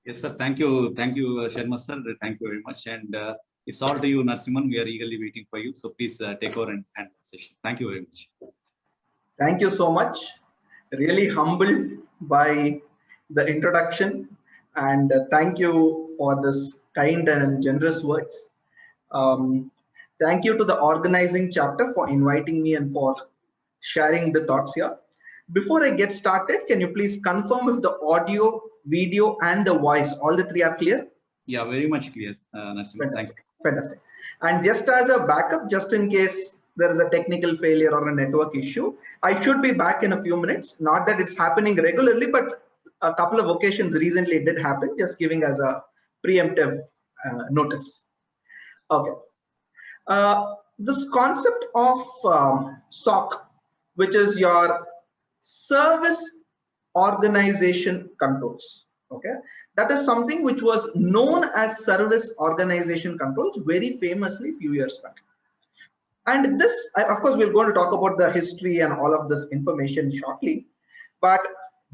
Yes, sir. Thank you, Sharma sir. Thank you very much. And it's all to you, Narasimhan. We are eagerly waiting for you. So please take over and hand the session. Thank you very much. Thank you so much. Really humbled by the introduction, and thank you for this kind and generous words. Thank you to the organizing chapter for inviting me and for sharing the thoughts here. Before I get started, can you please confirm if the audio, video, and the voice, all the three are clear? Yeah, very much clear, Narasimhan. Thank you. Fantastic. And just as a backup, just in case there is a technical failure or a network issue, I should be back in a few minutes. Not that it's happening regularly, but a couple of occasions recently it did happen, just giving as a preemptive notice. Okay. This concept of SOC, which is your service organization controls, okay, that is something which was known as service organization controls very famously a few years back. And this, of course, we're going to talk about the history and all of this information shortly, but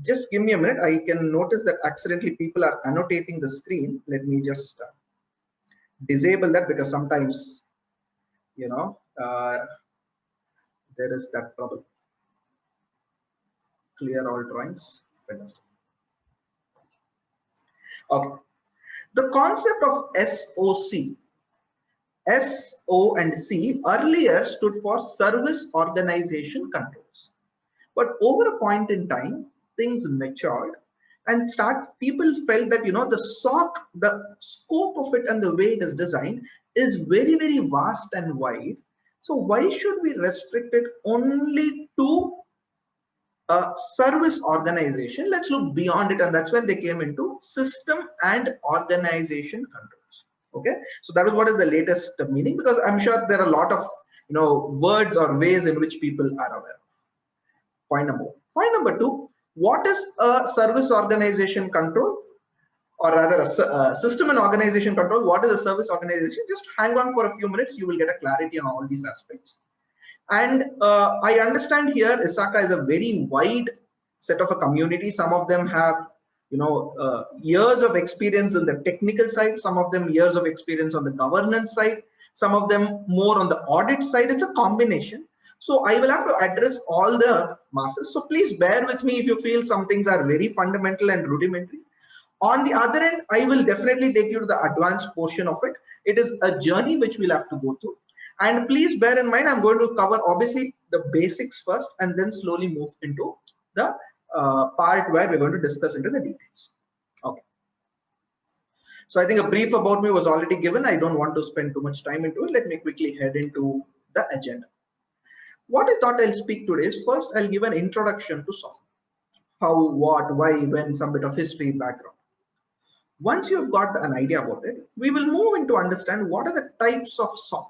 just give me a minute. I can notice that accidentally people are annotating the screen. Let me just disable that, because sometimes, you know, there is that trouble. Clear all drawings. Fantastic. Okay. The concept of SOC, S, O, and C earlier stood for service organization controls. But over a point in time, things matured and people felt that, you know, the SOC, the scope of it and the way it is designed is very, very vast and wide. So why should we restrict it only to a service organization? Let's look beyond it. And that's when they came into system and organization controls. Okay, so that is what is the latest meaning, because I'm sure there are a lot of, you know, words or ways in which people are aware of. Point number one. Point number two, what is a service organization control, or rather a system and organization control? What is a service organization? Just hang on for a few minutes, you will get a clarity on all these aspects. And I understand here ISACA is a very wide set of a community. Some of them have, you know, years of experience in the technical side, some of them years of experience on the governance side, some of them more on the audit side. It's a combination. So I will have to address all the masses. So please bear with me if you feel some things are very fundamental and rudimentary. On the other end, I will definitely take you to the advanced portion of it. It is a journey which we'll have to go through. And please bear in mind, I'm going to cover obviously the basics first and then slowly move into the part where we're going to discuss into the details. Okay. So I think a brief about me was already given. I don't want to spend too much time into it. Let me quickly head into the agenda. What I thought I'll speak today is, first I'll give an introduction to SOC. How, what, why, when, some bit of history background. Once you've got an idea about it, we will move into understand what are the types of SOC.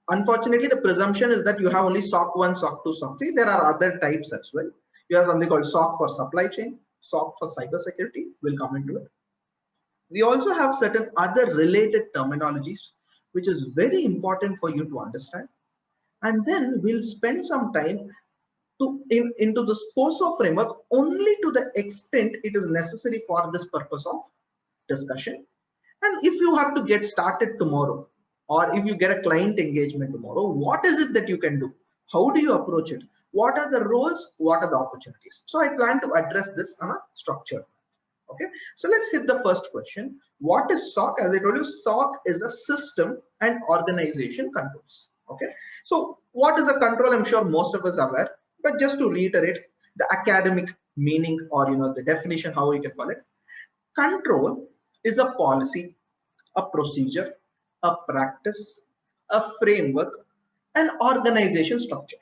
Unfortunately, the presumption is that you have only SOC 1, SOC 2, SOC 3. There are other types as well. You have something called SOC for supply chain, SOC for cybersecurity. We'll come into it. We also have certain other related terminologies, which is very important for you to understand. And then we'll spend some time into this FOSO framework only to the extent it is necessary for this purpose of discussion. And if you have to get started tomorrow, or if you get a client engagement tomorrow, what is it that you can do? How do you approach it? What are the roles? What are the opportunities? So I plan to address this on a structure. Okay, so let's hit the first question. What is SOC? As I told you, SOC is a system and organization controls. Okay, so what is a control? I'm sure most of us are aware, but just to reiterate the academic meaning, or, you know, the definition, how we can call it. Control is a policy, a procedure, a practice, a framework, an organization structure.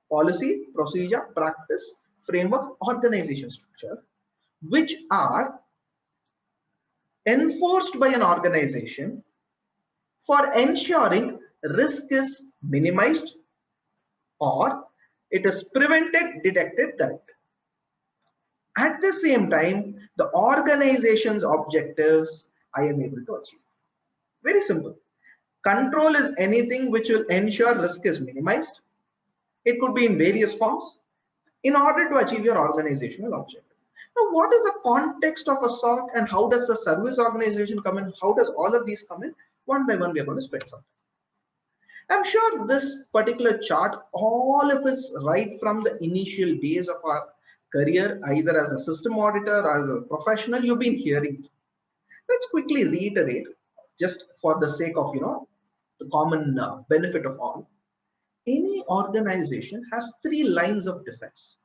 Policy, procedure, practice, framework, organization structure, which are enforced by an organization for ensuring risk is minimized or it is prevented, detected, corrected. At the same time, the organization's objectives I am able to achieve. Very simple. Control is anything which will ensure risk is minimized. It could be in various forms in order to achieve your organizational objective. Now, what is the context of a SOC and how does the service organization come in? How does all of these come in? One by one, we are going to spend some time. I'm sure this particular chart, all of us right from the initial days of our career, either as a system auditor or as a professional, you've been hearing. Let's quickly reiterate, just for the sake of, the common benefit of all. Any organization has three lines of defense.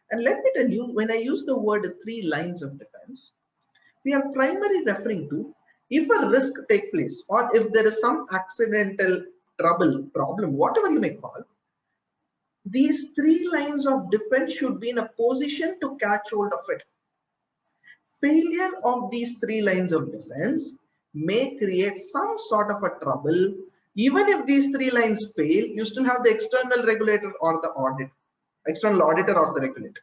And let me tell you, when I use the word three lines of defense, we are primarily referring to if a risk take place or if there is some accidental trouble, problem, whatever you may call, these three lines of defense should be in a position to catch hold of it. Failure of these three lines of defense may create some sort of a trouble. Even if these three lines fail, you still have the external regulator or the external auditor or the regulator.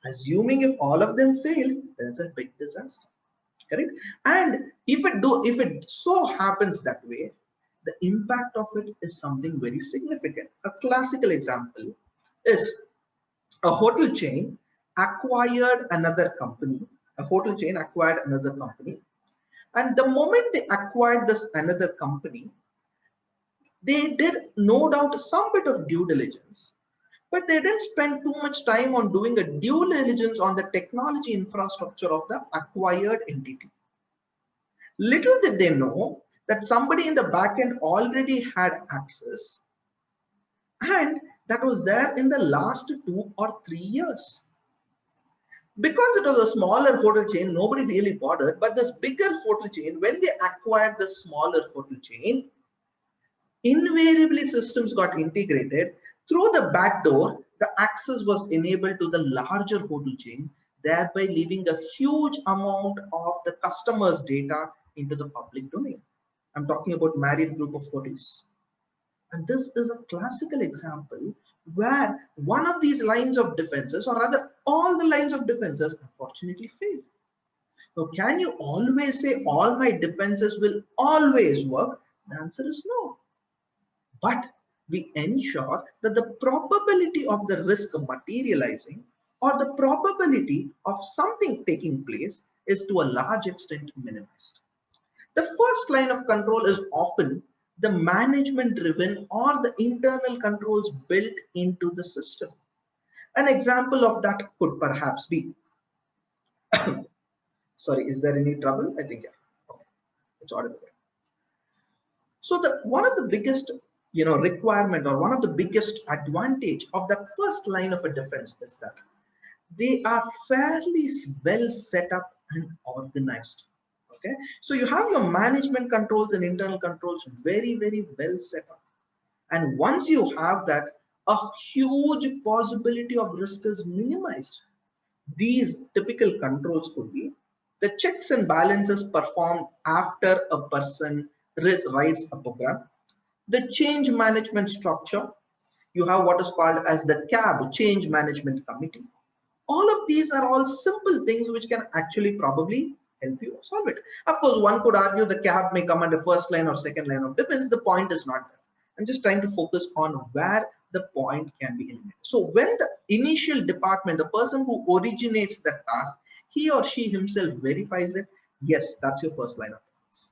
Assuming if all of them fail, then it's a big disaster. Correct? And if it so happens that way, the impact of it is something very significant. A classical example is a hotel chain acquired another company. A hotel chain acquired another company. And the moment they acquired this another company, they did no doubt some bit of due diligence, but they didn't spend too much time on doing a due diligence on the technology infrastructure of the acquired entity. Little did they know that somebody in the back end already had access, and that was there in the last 2 or 3 years. Because it was a smaller hotel chain, nobody really bothered, but this bigger hotel chain, when they acquired the smaller hotel chain, invariably systems got integrated. Through the back door, the access was enabled to the larger hotel chain, thereby leaving a huge amount of the customer's data into the public domain. I'm talking about Marriott Group of hotels. And this is a classical example where one of these lines of defenses, or rather all the lines of defenses, unfortunately failed. Now, can you always say all my defenses will always work? The answer is no. But we ensure that the probability of the risk materializing or the probability of something taking place is to a large extent minimized. The first line of control is often the management driven or the internal controls built into the system. An example of that could perhaps be, sorry, is there any trouble? I think, yeah, okay, it's audible. So one of the biggest requirement or one of the biggest advantage of that first line of a defense is that they are fairly well set up and organized. Okay, so you have your management controls and internal controls very, very well set up. And once you have that, a huge possibility of risk is minimized. These typical controls could be the checks and balances performed after a person writes a program, the change management structure. You have what is called as the CAB, Change Management Committee. All of these are all simple things which can actually probably help you solve it. Of course, one could argue the CAB may come under first line or second line of defense. The point is not that. I'm just trying to focus on where the point can be eliminated. So when the initial department, the person who originates that task, he or she himself verifies it, yes, that's your first line of defense.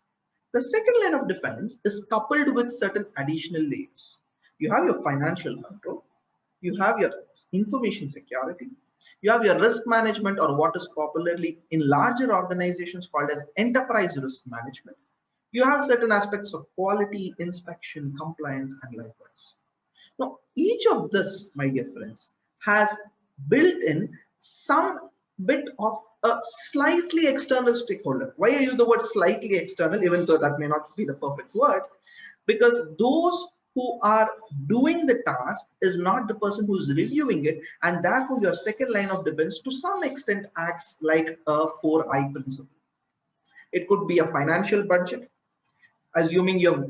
The second line of defense is coupled with certain additional layers. You have your financial control, you have your information security, you have your risk management, or what is popularly in larger organizations called as enterprise risk management. You have certain aspects of quality, inspection, compliance, and likewise. Now, each of this, my dear friends, has built in some bit of a slightly external stakeholder. Why I use the word slightly external, even though that may not be the perfect word, because those who are doing the task is not the person who's reviewing it, and therefore your second line of defense to some extent acts like a 4I principle. It could be a financial budget, assuming you have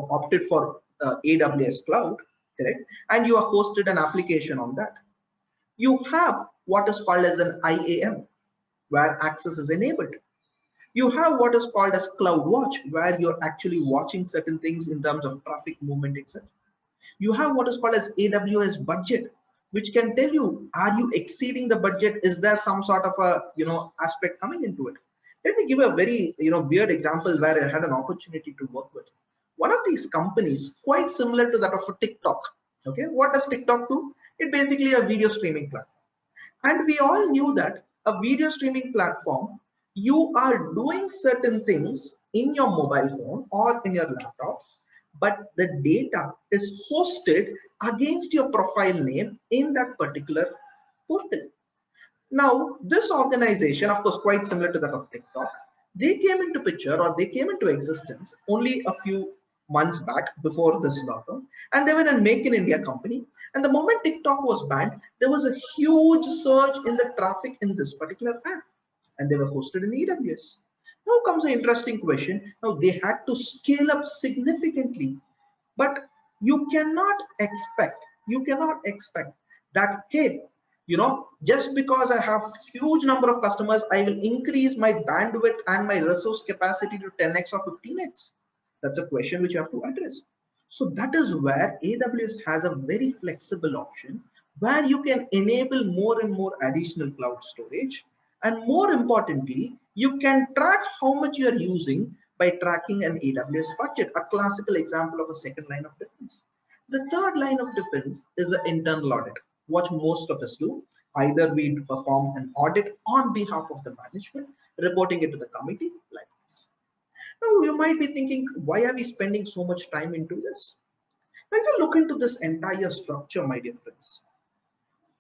opted for AWS cloud, correct, and you have hosted an application on that. You have what is called as an IAM, where access is enabled. You have what is called as Cloud Watch, where you're actually watching certain things in terms of traffic movement, etc. You have what is called as AWS budget, which can tell you, are you exceeding the budget? Is there some sort of a, aspect coming into it? Let me give a very, weird example where I had an opportunity to work with. One of these companies, quite similar to that of a TikTok. Okay, what does TikTok do? It basically a video streaming platform. And we all knew that a video streaming platform, you are doing certain things in your mobile phone or in your laptop, but the data is hosted against your profile name in that particular portal. Now, this organization, of course, quite similar to that of TikTok, they came into picture or they came into existence only a few months back before this lockdown, and they were a make in India company. And the moment TikTok was banned, there was a huge surge in the traffic in this particular app, and they were hosted in AWS. Now comes an interesting question. Now they had to scale up significantly, but you cannot expect that, hey, just because I have huge number of customers, I will increase my bandwidth and my resource capacity to 10x or 15x. That's a question which you have to address. So that is where AWS has a very flexible option where you can enable more and more additional cloud storage. And more importantly, you can track how much you are using by tracking an AWS budget, a classical example of a second line of defense. The third line of defense is the internal audit, what most of us do. Either we perform an audit on behalf of the management, reporting it to the committee, like this. Now, you might be thinking, why are we spending so much time into this? Now, if you look into this entire structure, my dear friends,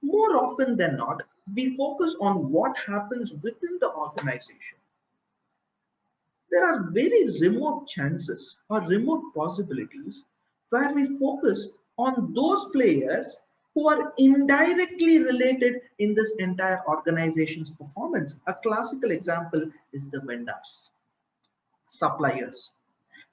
more often than not, we focus on what happens within the organization. There are very remote chances or remote possibilities where we focus on those players who are indirectly related in this entire organization's performance. A classical example is the vendors, suppliers.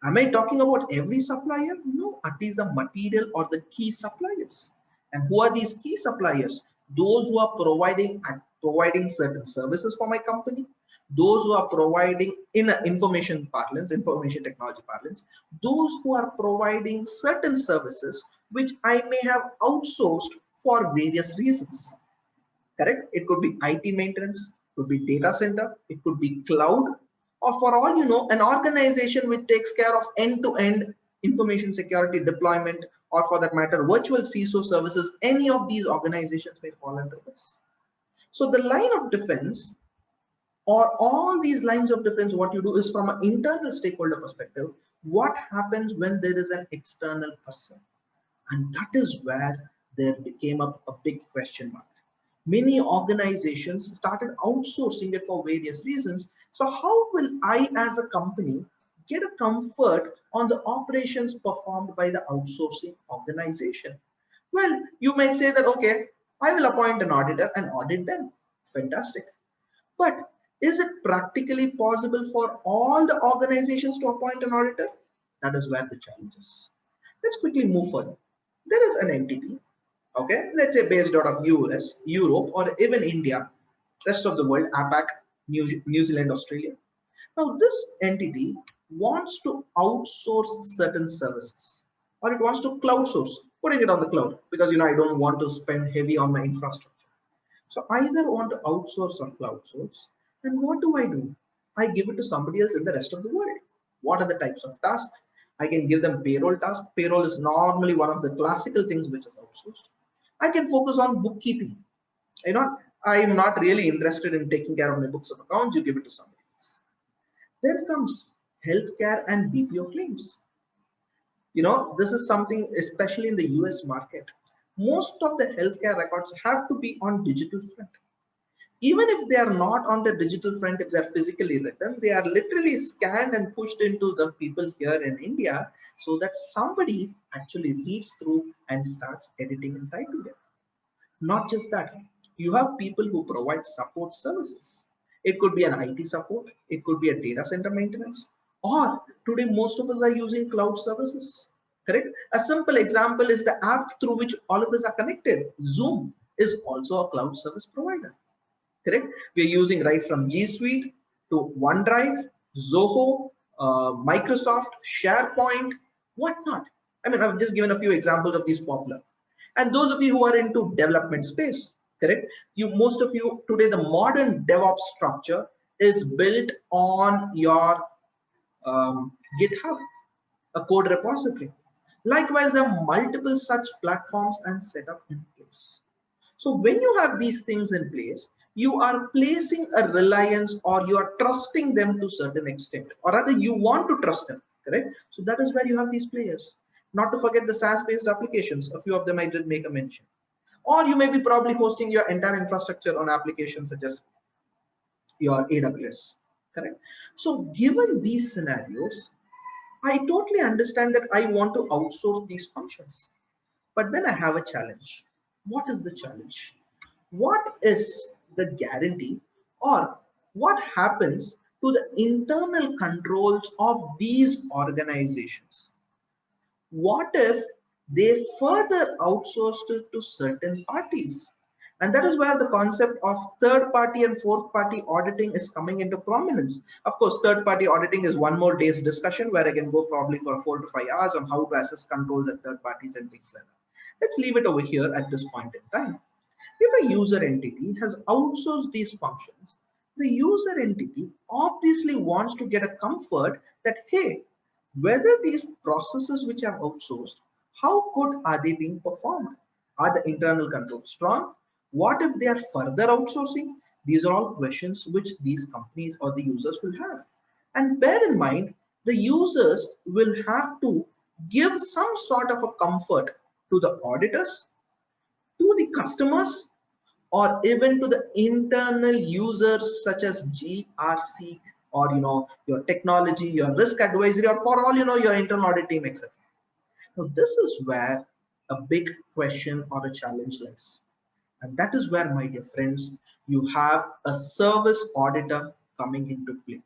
Am I talking about every supplier? No, at least the material or the key suppliers. And who are these key suppliers? Those who are providing certain services for my company, those who are providing in information technology parlance, those who are providing certain services which I may have outsourced for various reasons. Correct? It could be IT maintenance, could be data center, it could be cloud, or for all you know, an organization which takes care of end-to-end information security deployment, or for that matter, virtual CISO services. Any of these organizations may fall under this. So the line of defense, or all these lines of defense, what you do is from an internal stakeholder perspective, what happens when there is an external person? And that is where there became a big question mark. Many organizations started outsourcing it for various reasons. So how will I as a company get a comfort on the operations performed by the outsourcing organization? Well, you may say that, okay, I will appoint an auditor and audit them. Fantastic. But is it practically possible for all the organizations to appoint an auditor? That is where the challenge is. Let's quickly move further. There is an entity, okay, let's say based out of US, Europe, or even India, rest of the world, APAC, New Zealand, Australia. Now, this entity wants to outsource certain services, or it wants to cloud source, putting it on the cloud, because I don't want to spend heavy on my infrastructure. So I either want to outsource or cloud source, and what do? I give it to somebody else in the rest of the world. What are the types of tasks? I can give them payroll tasks. Payroll is normally one of the classical things which is outsourced. I can focus on bookkeeping. I'm not really interested in taking care of my books of accounts. You give it to somebody else. Then comes healthcare and BPO claims. This is something, especially in the US market. Most of the healthcare records have to be on digital front. Even if they are not on the digital front, if they're physically written, they are literally scanned and pushed into the people here in India so that somebody actually reads through and starts editing and typing it. Not just that, you have people who provide support services. It could be an IT support, it could be a data center maintenance, or today most of us are using cloud services. Correct? A simple example is the app through which all of us are connected. Zoom is also a cloud service provider. Correct? We are using right from G Suite to OneDrive, Zoho, Microsoft, SharePoint, whatnot. I mean, I've just given a few examples of these popular. And those of you who are into development space, correct? Most of you today, the modern DevOps structure is built on your GitHub, a code repository. Likewise, there are multiple such platforms and setup in place. So when you have these things in place, you are placing a reliance or you are trusting them to a certain extent, or rather you want to trust them, correct? So that is where you have these players. Not to forget the SaaS-based applications, a few of them I did make a mention. Or you may be probably hosting your entire infrastructure on applications such as your AWS, correct? So given these scenarios, I totally understand that I want to outsource these functions. But then I have a challenge. What is the challenge? What is the guarantee or what happens to the internal controls of these organizations? What if they further outsourced it to certain parties? And that is where the concept of third party and fourth party auditing is coming into prominence. Of course, third party auditing is one more day's discussion where I can go probably for 4 to 5 hours on how to assess controls at third parties and things like that. Let's leave it over here at this point in time. If a user entity has outsourced these functions, the user entity obviously wants to get a comfort that, hey, whether these processes which are outsourced, how good are they being performed? Are the internal controls strong? What if they are further outsourcing? These are all questions which these companies or the users will have. And bear in mind, the users will have to give some sort of a comfort to the auditors, to the customers, or even to the internal users such as GRC, or your technology, your risk advisory, or for all your internal audit team, etc. Now this is where a big question or a challenge lies. And that is where, my dear friends, you have a service auditor coming into play.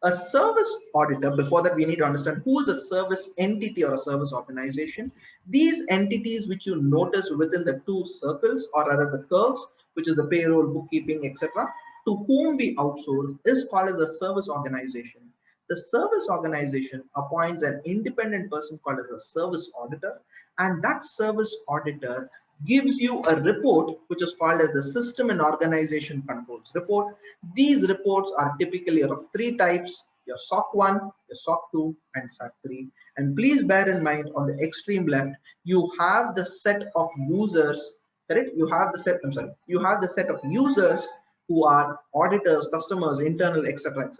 A service auditor, before that we need to understand who is a service entity or a service organization. These entities which you notice within the two circles, or rather the curves, which is the payroll, bookkeeping, etc., to whom we outsource, is called as a service organization. The service organization appoints an independent person called as a service auditor, and that service auditor gives you a report which is called as the system and organization controls report. These reports are typically of three types: your SOC 1, your SOC 2, and SOC 3. And please bear in mind, on the extreme left, you have the set of users, correct? You have the set, you have the set of users who are auditors, customers, internal, etc.,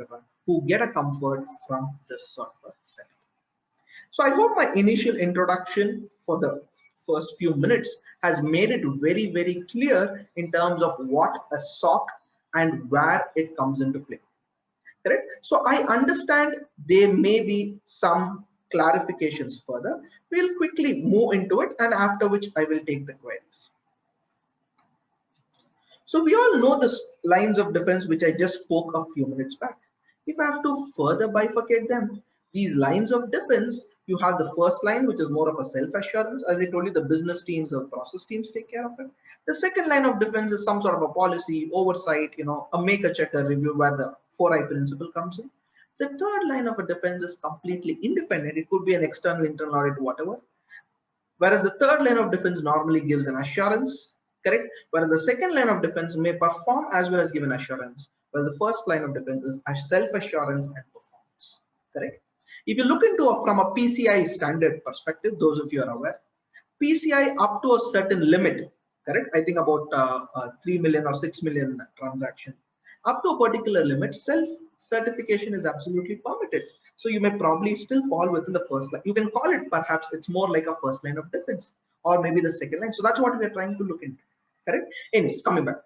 who get a comfort from this sort of setup. So I hope my initial introduction for the first few minutes has made it very, very clear in terms of what a SOC and where it comes into play. Correct? So I understand there may be some clarifications further. We'll quickly move into it, and after which I will take the queries. So we all know the lines of defense which I just spoke a few minutes back. If I have to further bifurcate them, these lines of defense, you have the first line, which is more of a self-assurance. As I told you, the business teams, the process teams take care of it. The second line of defense is some sort of a policy, oversight, a make a check, a review, where the 4I principle comes in. The third line of a defense is completely independent. It could be an external, internal audit, whatever. Whereas the third line of defense normally gives an assurance, correct? Whereas the second line of defense may perform as well as give an assurance. Whereas the first line of defense is self-assurance and performance, correct? If you look into from a PCI standard perspective, those of you are aware, PCI up to a certain limit, correct? I think about 3 million or 6 million transaction. Up to a particular limit, self-certification is absolutely permitted. So you may probably still fall within the first line. You can call it, perhaps it's more like a first line of defense, or maybe the second line. So that's what we're trying to look into, correct? Anyways, coming back.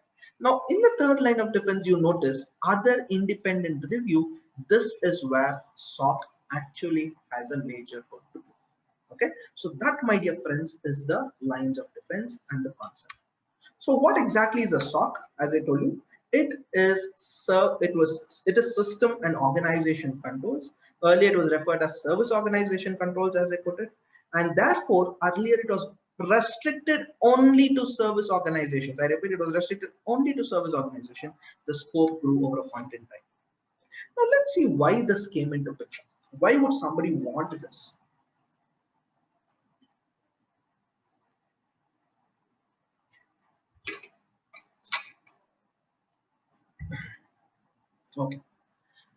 Now, in the third line of defense, you notice other independent review. This is where SOC actually has a major role to play. Okay, so that, my dear friends, is the lines of defense and the concept. So what exactly is a SOC? As I told you, it is system and organization controls. Earlier it was referred as service organization controls, as I put it, and therefore earlier it was restricted only to service organizations. I repeat, it was restricted only to service organization. The scope grew over a point in time. Now let's see why this came into picture. Why would somebody want this? Okay.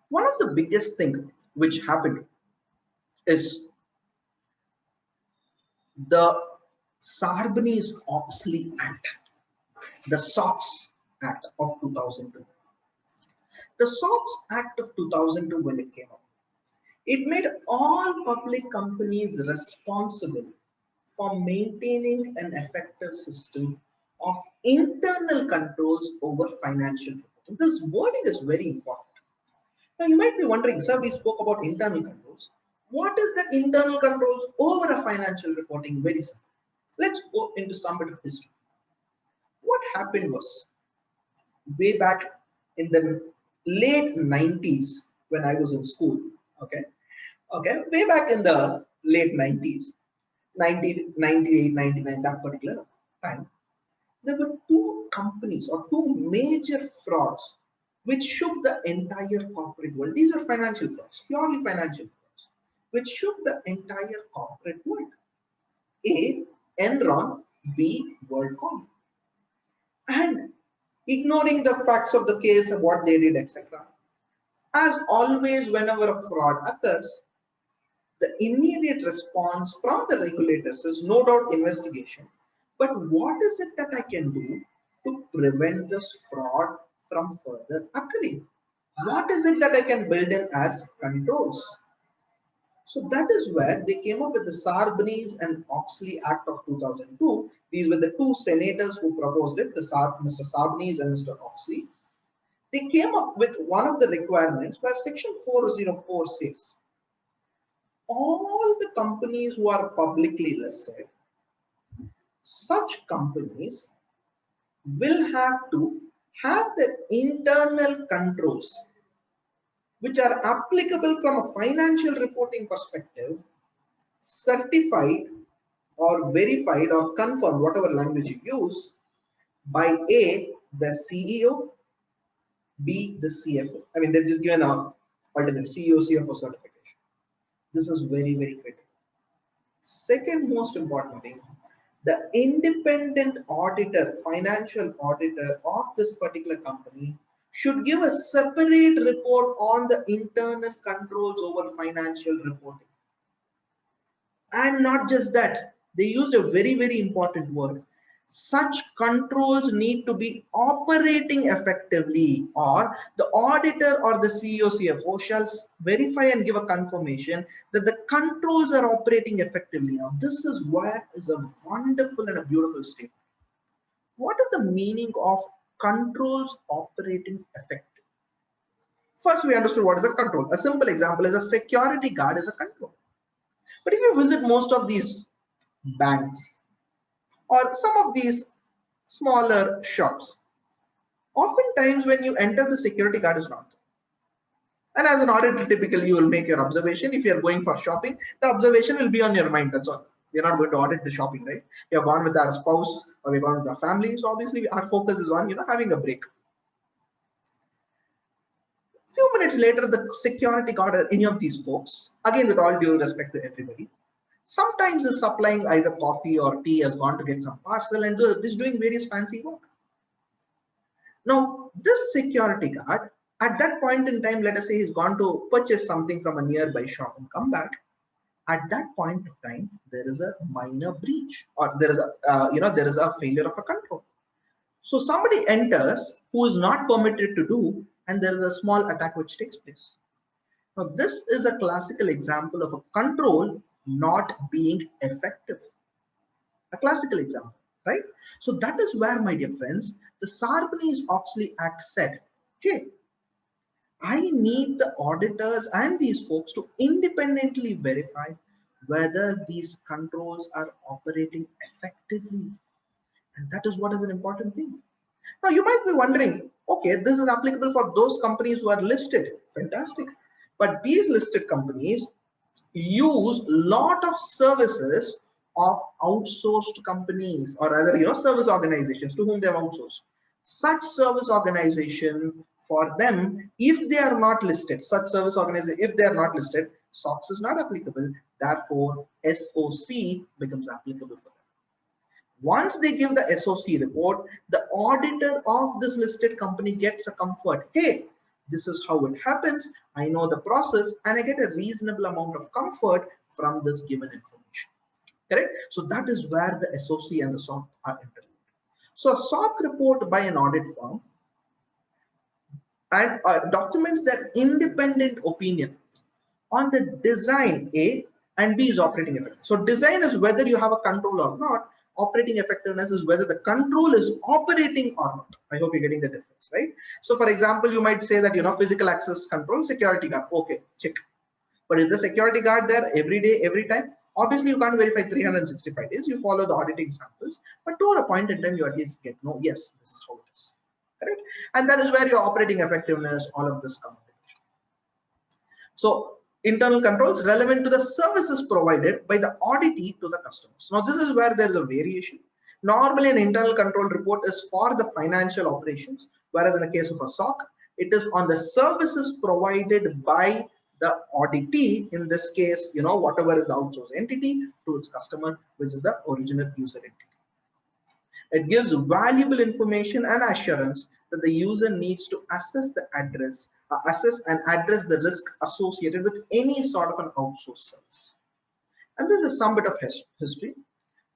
One of the biggest thing which happened is the Sarbanes-Oxley Act, the SOX Act of 2002. The SOX Act of 2002, when it came up, it made all public companies responsible for maintaining an effective system of internal controls over financial reporting. This wording is very important. Now, you might be wondering, sir, we spoke about internal controls. What is the internal controls over a financial reporting? Very simple. Let's go into some bit of history. What happened was, way back in the late 90s, when I was in school, okay, way back in the late 90s, 98, 99, that particular time, there were two companies or two major frauds which shook the entire corporate world. These are financial frauds, purely financial frauds, which shook the entire corporate world. A, Enron, B, WorldCom. And ignoring the facts of the case of what they did, etc. As always, whenever a fraud occurs, the immediate response from the regulators is no doubt investigation. But what is it that I can do to prevent this fraud from further occurring? What is it that I can build in as controls? So that is where they came up with the Sarbanes and Oxley Act of 2002. These were the two senators who proposed it, Mr. Sarbanes and Mr. Oxley. They came up with one of the requirements where Section 404 says, all the companies who are publicly listed, such companies will have to have their internal controls, which are applicable from a financial reporting perspective, certified or verified or confirmed, whatever language you use, by A, the CEO, B, the CFO. I mean, they've just given an alternate CEO, CFO certification. This is very, very critical. Second most important thing, the independent auditor, financial auditor of this particular company should give a separate report on the internal controls over financial reporting. And not just that, they used a very, very important word. Such controls need to be operating effectively, or the auditor or the CEO, CFO shall verify and give a confirmation that the controls are operating effectively. Now, this is where is a wonderful and a beautiful statement. What is the meaning of controls operating effectively? First, we understood what is a control. A simple example is a security guard is a control. But if you visit most of these banks or some of these smaller shops, oftentimes when you enter, the security guard is not there. And as an auditor, typically you will make your observation. If you are going for shopping, the observation will be on your mind. That's all. We're not going to audit the shopping, right? We have gone with our spouse or we've gone with our family. So obviously our focus is on, having a break. Few minutes later, the security guard or any of these folks, again with all due respect to everybody, sometimes is supplying either coffee or tea, has gone to get some parcel and is doing various fancy work. Now, this security guard, at that point in time, let us say he's gone to purchase something from a nearby shop and come back. At that point of time, there is a minor breach, or there is a failure of a control. So somebody enters who is not permitted to do, and there is a small attack which takes place. Now, this is a classical example of a control not being effective. A classical example, right? So that is where, my dear friends, the Sarbanes-Oxley Act said, hey, I need the auditors and these folks to independently verify whether these controls are operating effectively. And that is what is an important thing. Now, you might be wondering, okay, this is applicable for those companies who are listed. Fantastic. But these listed companies use lot of services of outsourced companies, or rather, service organizations to whom they have outsourced. Such service organization, for them, if they are not listed, such service organization, if they are not listed, SOX is not applicable. Therefore, SOC becomes applicable for them. Once they give the SOC report, the auditor of this listed company gets a comfort. Hey, This is how it happens. I know the process and I get a reasonable amount of comfort from this given information. Correct? So that is where the SOC and the SOC are interlinked. So a SOC report by an audit firm and documents their independent opinion on the design A and B is operating effectiveness. So design is whether you have a control or not. Operating effectiveness is whether the control is operating or not. I hope you're getting the difference, right? So for example, you might say that, physical access control, security guard. Okay, check. But is the security guard there every day, every time? Obviously, you can't verify 365 days. You follow the auditing samples. But to a point in time, you at least get, no, yes, this is how it is. Correct? And that is where your operating effectiveness, all of this comes. So internal controls relevant to the services provided by the auditee to the customers. Now, this is where there is a variation. Normally, an internal control report is for the financial operations, whereas in the case of a SOC, it is on the services provided by the auditee. In this case, whatever is the outsourced entity to its customer, which is the original user entity. It gives valuable information and assurance that the user needs to assess and address the risk associated with any sort of an outsourced service. And this is some bit of history.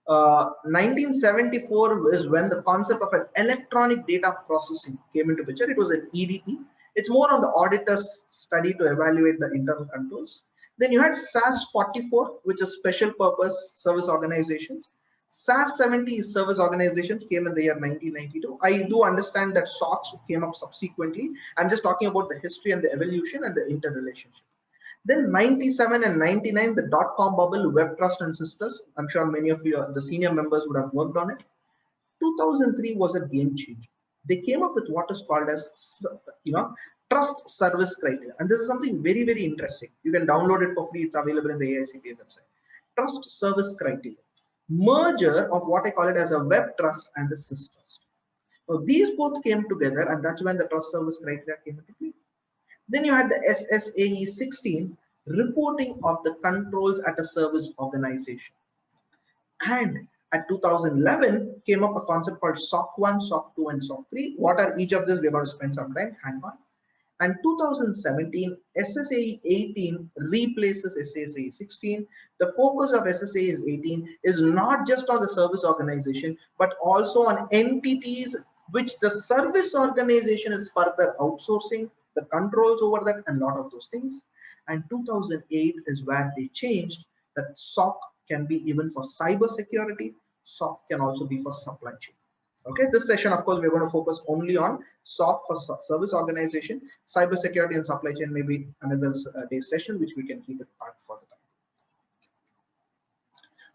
1974 is when the concept of an electronic data processing came into picture. It was an EDP. It's more on the auditor's study to evaluate the internal controls. Then you had SAS 44, which is special purpose service organizations. SAS 70 service organizations came in the year 1992. I do understand that SOCs came up subsequently. I'm just talking about the history and the evolution and the interrelationship. Then 97 and 99, the dot-com bubble, Web Trust and Sisters. I'm sure many of you, the senior members, would have worked on it. 2003 was a game changer. They came up with what is called as, trust service criteria. And this is something very, very interesting. You can download it for free. It's available in the ISACA website. Trust service criteria. Merger of what I call it as a web trust and the sys trust. So these both came together, and that's when the trust service criteria came into play. Then you had the SSAE 16, reporting of the controls at a service organization. And at 2011 came up a concept called SOC 1, SOC 2, and SOC 3. What are each of these? We're going to spend some time. Hang on. And 2017, SSAE 18 replaces SSAE 16. The focus of SSAE 18 is not just on the service organization, but also on entities which the service organization is further outsourcing, the controls over that, and a lot of those things. And 2008 is where they changed that SOC can be even for cyber security. SOC can also be for supply chain. Okay, this session, of course, we're going to focus only on SOC for service organization. Cyber security and supply chain may be another day's session, which we can keep it apart for the time.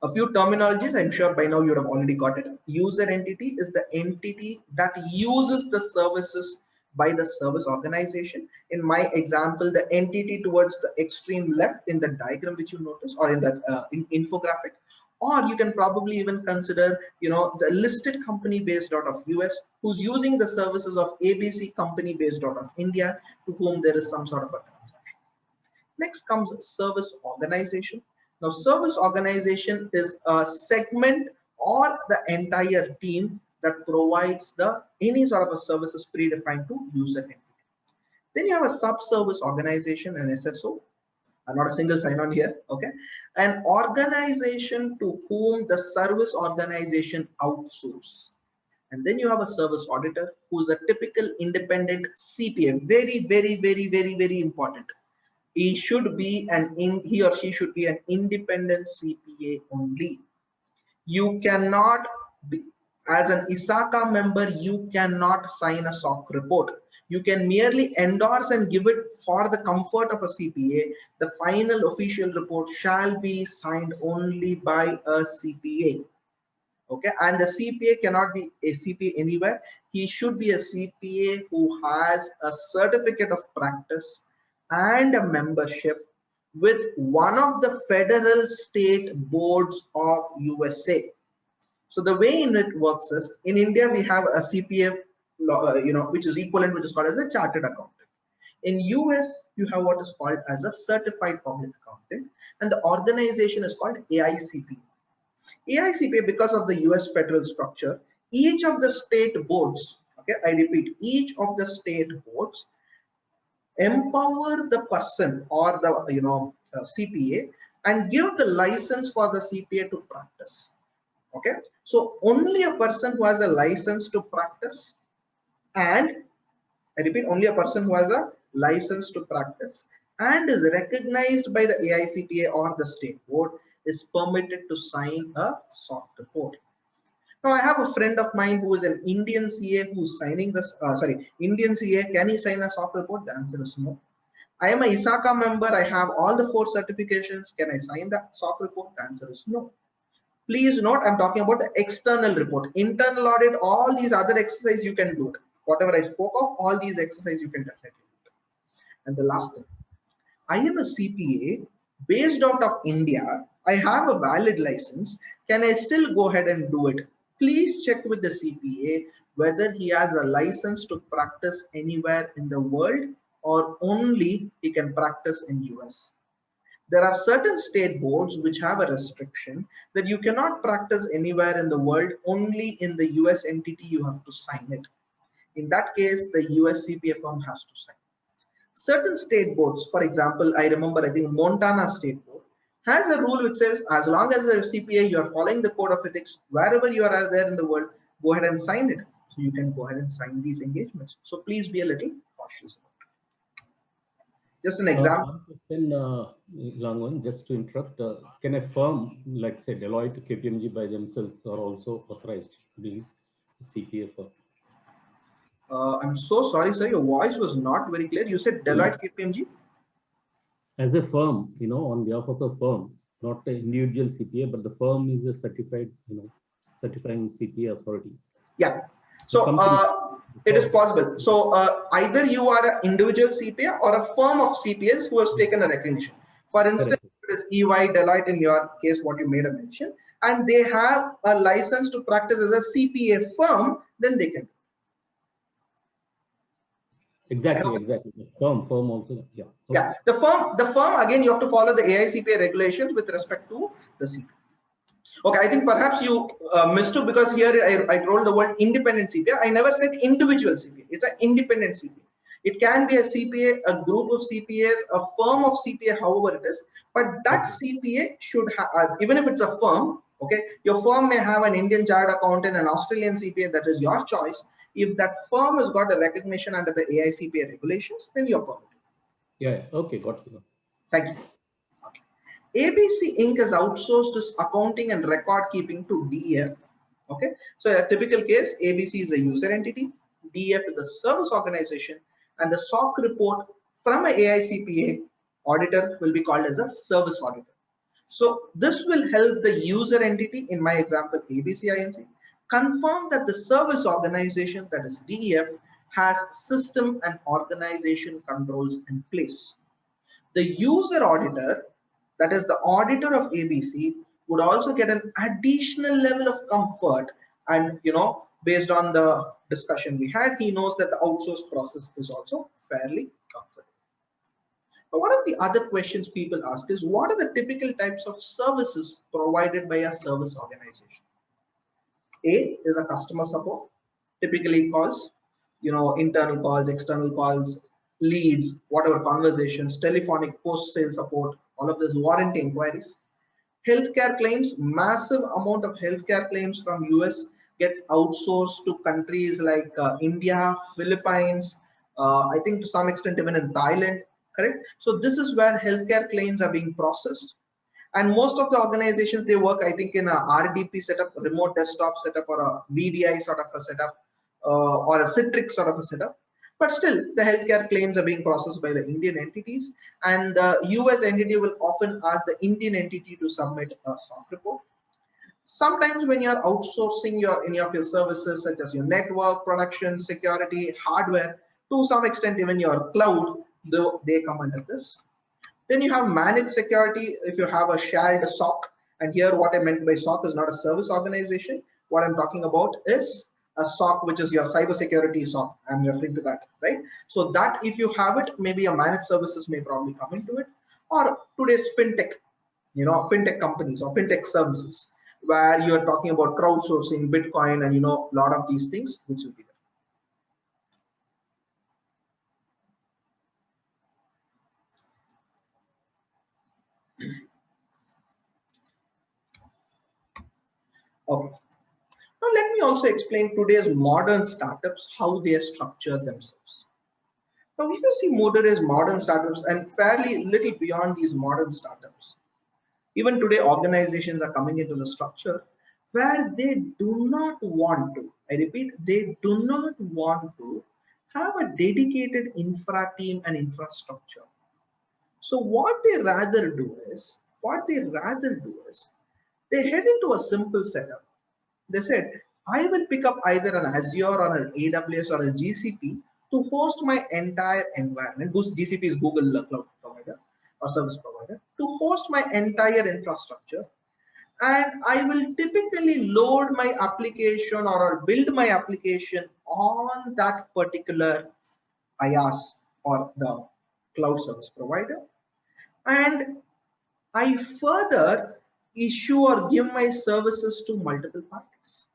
A few terminologies, I'm sure by now you would have already got it. User entity is the entity that uses the services by the service organization. In my example, the entity towards the extreme left in the diagram which you notice, or in that infographic, or you can probably even consider, the listed company based out of US who's using the services of ABC company based out of India, to whom there is some sort of a transaction. Next comes service organization. Now, service organization is a segment or the entire team that provides any sort of a services predefined to user entity. Then you have a sub-service organization, an SSO. Not a single sign-on here, okay? An organization to whom the service organization outsource. And then you have a service auditor who's a typical independent CPA. Very, very, very, very, very important. He or she should be an independent CPA only. You cannot be, as an ISACA member, you cannot sign a SOC report. You can merely endorse and give it for the comfort of a CPA. The final official report shall be signed only by a CPA. Okay, and the CPA cannot be a CPA anywhere. He should be a CPA who has a certificate of practice and a membership with one of the federal state boards of USA. So the way in it works is, in India we have a CPA, which is equivalent, which is called as a chartered accountant. In US, you have what is called as a certified public accountant, and the organization is called AICPA. AICPA, because of the US federal structure, each of the state boards, okay, I repeat, each of the state boards empower the person or the CPA and give the license for the CPA to practice. Okay, so only a person who has a license to practice, and I repeat, only a person who has a license to practice and is recognized by the AICPA or the state board is permitted to sign a SOC report. Now, I have a friend of mine who is an Indian CA who's signing this, Indian CA, can he sign a SOC report? The answer is no. I am a ISACA member, I have all the 4 certifications, can I sign the SOC report? The answer is no. Please note, I'm talking about the external report. Internal audit, all these other exercises you can do it. Whatever I spoke of, all these exercises you can definitely do it. And the last thing, I am a CPA based out of India. I have a valid license. Can I still go ahead and do it? Please check with the CPA whether he has a license to practice anywhere in the world or only he can practice in US. There are certain state boards which have a restriction that you cannot practice anywhere in the world, only in the US entity you have to sign it. In that case, the US CPA firm has to sign. Certain state boards, for example, I remember, I think Montana State Board has a rule which says as long as a CPA, you are following the code of ethics, wherever you are there in the world, go ahead and sign it. So you can go ahead and sign these engagements. So please be a little cautious about it. Just an example. Then, Elangovan, just to interrupt, can a firm like say Deloitte, KPMG by themselves are also authorized to be CPA firm? I'm so sorry, sir. Your voice was not very clear. You said Deloitte, KPMG? As a firm, on behalf of a firm, not an individual CPA, but the firm is a certified, certifying CPA authority. Yeah. So it is possible. So either you are an individual CPA or a firm of CPAs who has taken a recognition. For instance, it is EY, Deloitte in your case, what you made a mention, and they have a license to practice as a CPA firm, then they can. Exactly. The firm also, yeah. Okay. Yeah, the firm again, you have to follow the AICPA regulations with respect to the CPA. Okay, I think perhaps you mistook, because here I told the word independent CPA. I never said individual CPA. It's an independent CPA. It can be a CPA, a group of CPAs, a firm of CPA, however it is. But that CPA should have, even if it's a firm, okay, your firm may have an Indian chartered accountant, an Australian CPA, that is your choice. If that firm has got a recognition under the AICPA regulations, then you're permitted. Yeah. Okay, got you. Thank you. Okay. ABC Inc. has outsourced its accounting and record keeping to DEF. Okay, so a typical case, ABC is a user entity, DEF is a service organization, and the SOC report from an AICPA auditor will be called as a service auditor. So this will help the user entity, in my example ABC Inc., confirm that the service organization, that is DEF, has system and organization controls in place. The user auditor, that is the auditor of ABC, would also get an additional level of comfort, and based on the discussion we had, he knows that the outsource process is also fairly comfortable. But one of the other questions people ask is, what are the typical types of services provided by a service organization? A is a customer support, typically calls, internal calls, external calls, leads, whatever, conversations, telephonic post-sale support, all of this, warranty inquiries. Healthcare claims, massive amount of healthcare claims from US gets outsourced to countries like India, Philippines, I think to some extent even in Thailand, correct? So this is where healthcare claims are being processed. And most of the organizations, they work, I think, in a RDP setup, remote desktop setup, or a VDI sort of a setup, or a Citrix sort of a setup. But still, the healthcare claims are being processed by the Indian entities, and the US entity will often ask the Indian entity to submit a SOC report. Sometimes when you're outsourcing any of your services, such as your network, production, security, hardware, to some extent even your cloud, they come under this. Then you have managed security if you have a shared SOC. And here what I meant by SOC is not a service organization. What I'm talking about is a SOC, which is your cybersecurity SOC. I'm referring to that, right? So that if you have it, maybe a managed services may probably come into it. Or today's fintech, fintech companies or fintech services, where you're talking about crowdsourcing, Bitcoin, and a lot of these things, which will be there. Okay. Now let me also explain today's modern startups, how they structure themselves. Now if you see modern startups and fairly little beyond these modern startups, even today organizations are coming into the structure where they do not want to, I repeat, they do not want to have a dedicated infra team and infrastructure. So what they rather do is, they head into a simple setup. They said, I will pick up either an Azure or an AWS or a GCP to host my entire environment. GCP is Google Cloud Provider or service provider, to host my entire infrastructure. And I will typically load my application or build my application on that particular IaaS or the cloud service provider. And I further issue or give my services to multiple parties.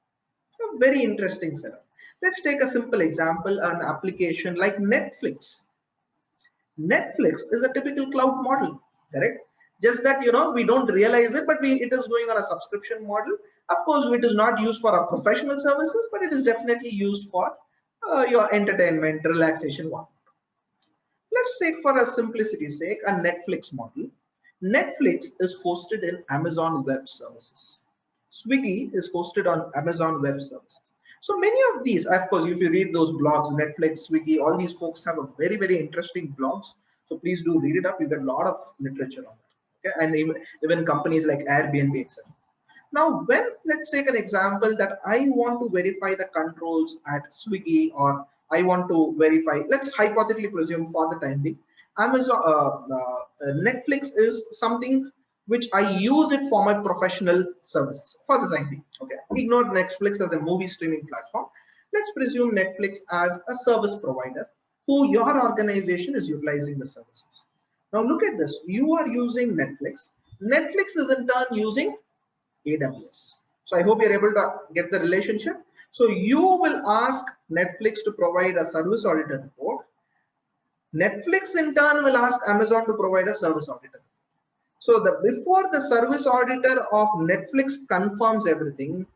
A very interesting setup. Let's take a simple example, an application like Netflix. Netflix is a typical cloud model, correct? Just that, we don't realize it, but it is going on a subscription model. Of course, it is not used for our professional services, but it is definitely used for your entertainment, relaxation, one. Let's take, for a simplicity's sake, a Netflix model. Netflix is hosted in Amazon Web Services. Swiggy is hosted on Amazon Web Services. So many of these, of course, if you read those blogs, Netflix, Swiggy, all these folks have a very, very interesting blogs. So please do read it up. You get a lot of literature on that. Okay? And even companies like Airbnb, etc. Now, let's take an example that I want to verify the controls at Swiggy, or I want to verify, let's hypothetically presume for the time being, Netflix is something which I use it for my professional services for the time being. Okay, ignore Netflix as a movie streaming platform. Let's presume Netflix as a service provider who your organization is utilizing the services. Now look at this. You are using Netflix. Netflix is in turn using AWS. So I hope you're able to get the relationship. So you will ask Netflix to provide a service auditor report. Netflix in turn will ask Amazon to provide a service auditor. So before the service auditor of Netflix confirms everything,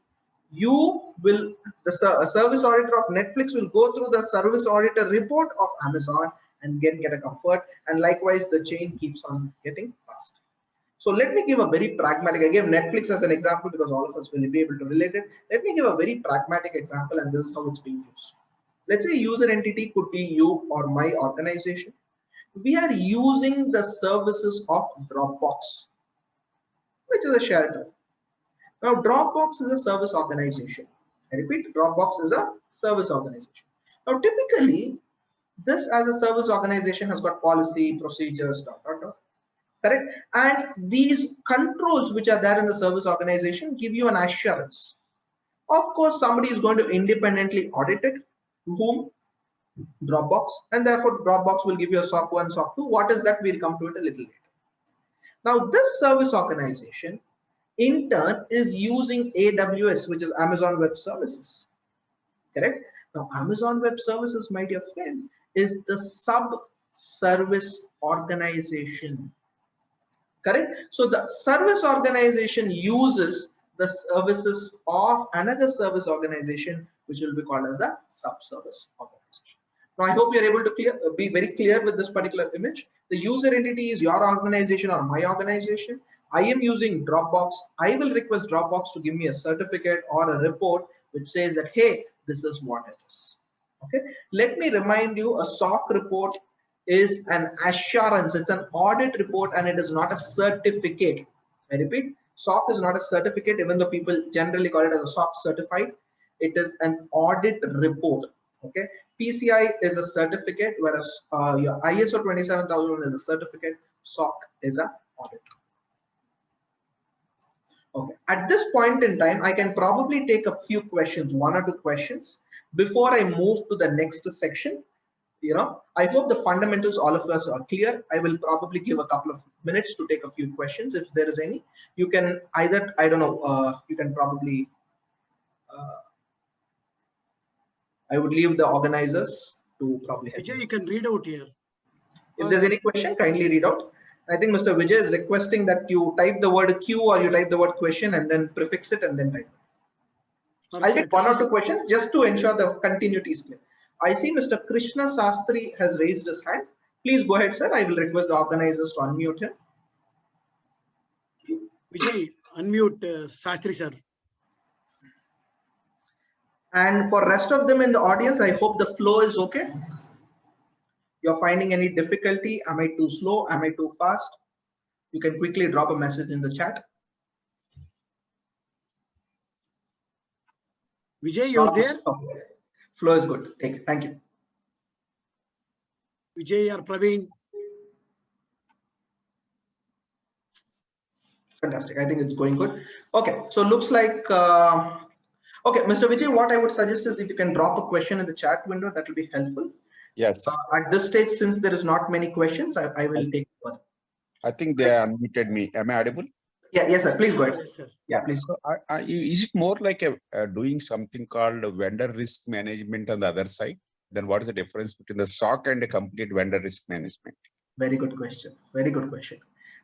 the service auditor of Netflix will go through the service auditor report of Amazon and get a comfort. And likewise, the chain keeps on getting passed. So let me give a very pragmatic, I gave Netflix as an example because all of us will be able to relate it. Let me give a very pragmatic example, and this is how it's being used. Let's say user entity could be you or my organization. We are using the services of Dropbox, which is a shared drive. Now, Dropbox is a service organization. I repeat, Dropbox is a service organization. Now, typically, this as a service organization has got policy, procedures, ... Correct? And these controls which are there in the service organization give you an assurance. Of course, somebody is going to independently audit it. Whom? Dropbox. And therefore, Dropbox will give you a SOC 1, SOC 2. What is that? We'll come to it a little later. Now, this service organization, in turn, is using AWS, which is Amazon Web Services. Correct? Now, Amazon Web Services, my dear friend, is the sub-service organization. Correct? So the service organization uses the services of another service organization, which will be called as the sub-service organization. Now, I hope you're able to be very clear with this particular image. The user entity is your organization or my organization. I am using Dropbox. I will request Dropbox to give me a certificate or a report which says that, hey, this is what it is. Okay. Let me remind you, a SOC report is an assurance. It's an audit report and it is not a certificate. I repeat, SOC is not a certificate, even though people generally call it as a SOC certified. It is an audit report. Okay. PCI is a certificate, whereas your ISO 27001 is a certificate. SOC is an audit. Okay. At this point in time, I can probably take a few questions, 1 or 2 questions, before I move to the next section. I hope the fundamentals, all of us are clear. I will probably give a couple of minutes to take a few questions. If there is any, you can either, I don't know, you can probably, I would leave the organizers to probably help. Vijay, you can read out here. If there's any question, kindly read out. I think Mr. Vijay is requesting that you type the word Q or you type the word question and then prefix it and then type it. I'll take one or two questions just to ensure the continuity is clear. I see Mr. Krishna Sastri has raised his hand. Please go ahead, sir. I will request the organizers to unmute him. Vijay, unmute Sastri sir. And for rest of them in the audience, I hope the flow is okay. You're finding any difficulty? Am I too slow? Am I too fast? You can quickly drop a message in the chat. Vijay, you're there? Okay. Flow is good. Take it. Thank you. Vijay or Praveen? Fantastic. I think it's going good. Okay. So looks like, okay, Mr. Vijay, what I would suggest is if you can drop a question in the chat window, that will be helpful. Yes. At this stage, since there is not many questions, I will take further. I think they unmuted me. Am I audible? Yeah, yes, sir. Please go ahead. Yes, sir. Yeah, please. So is it more like doing something called vendor risk management on the other side? Then what is the difference between the SOC and a complete vendor risk management? Very good question. Very good question.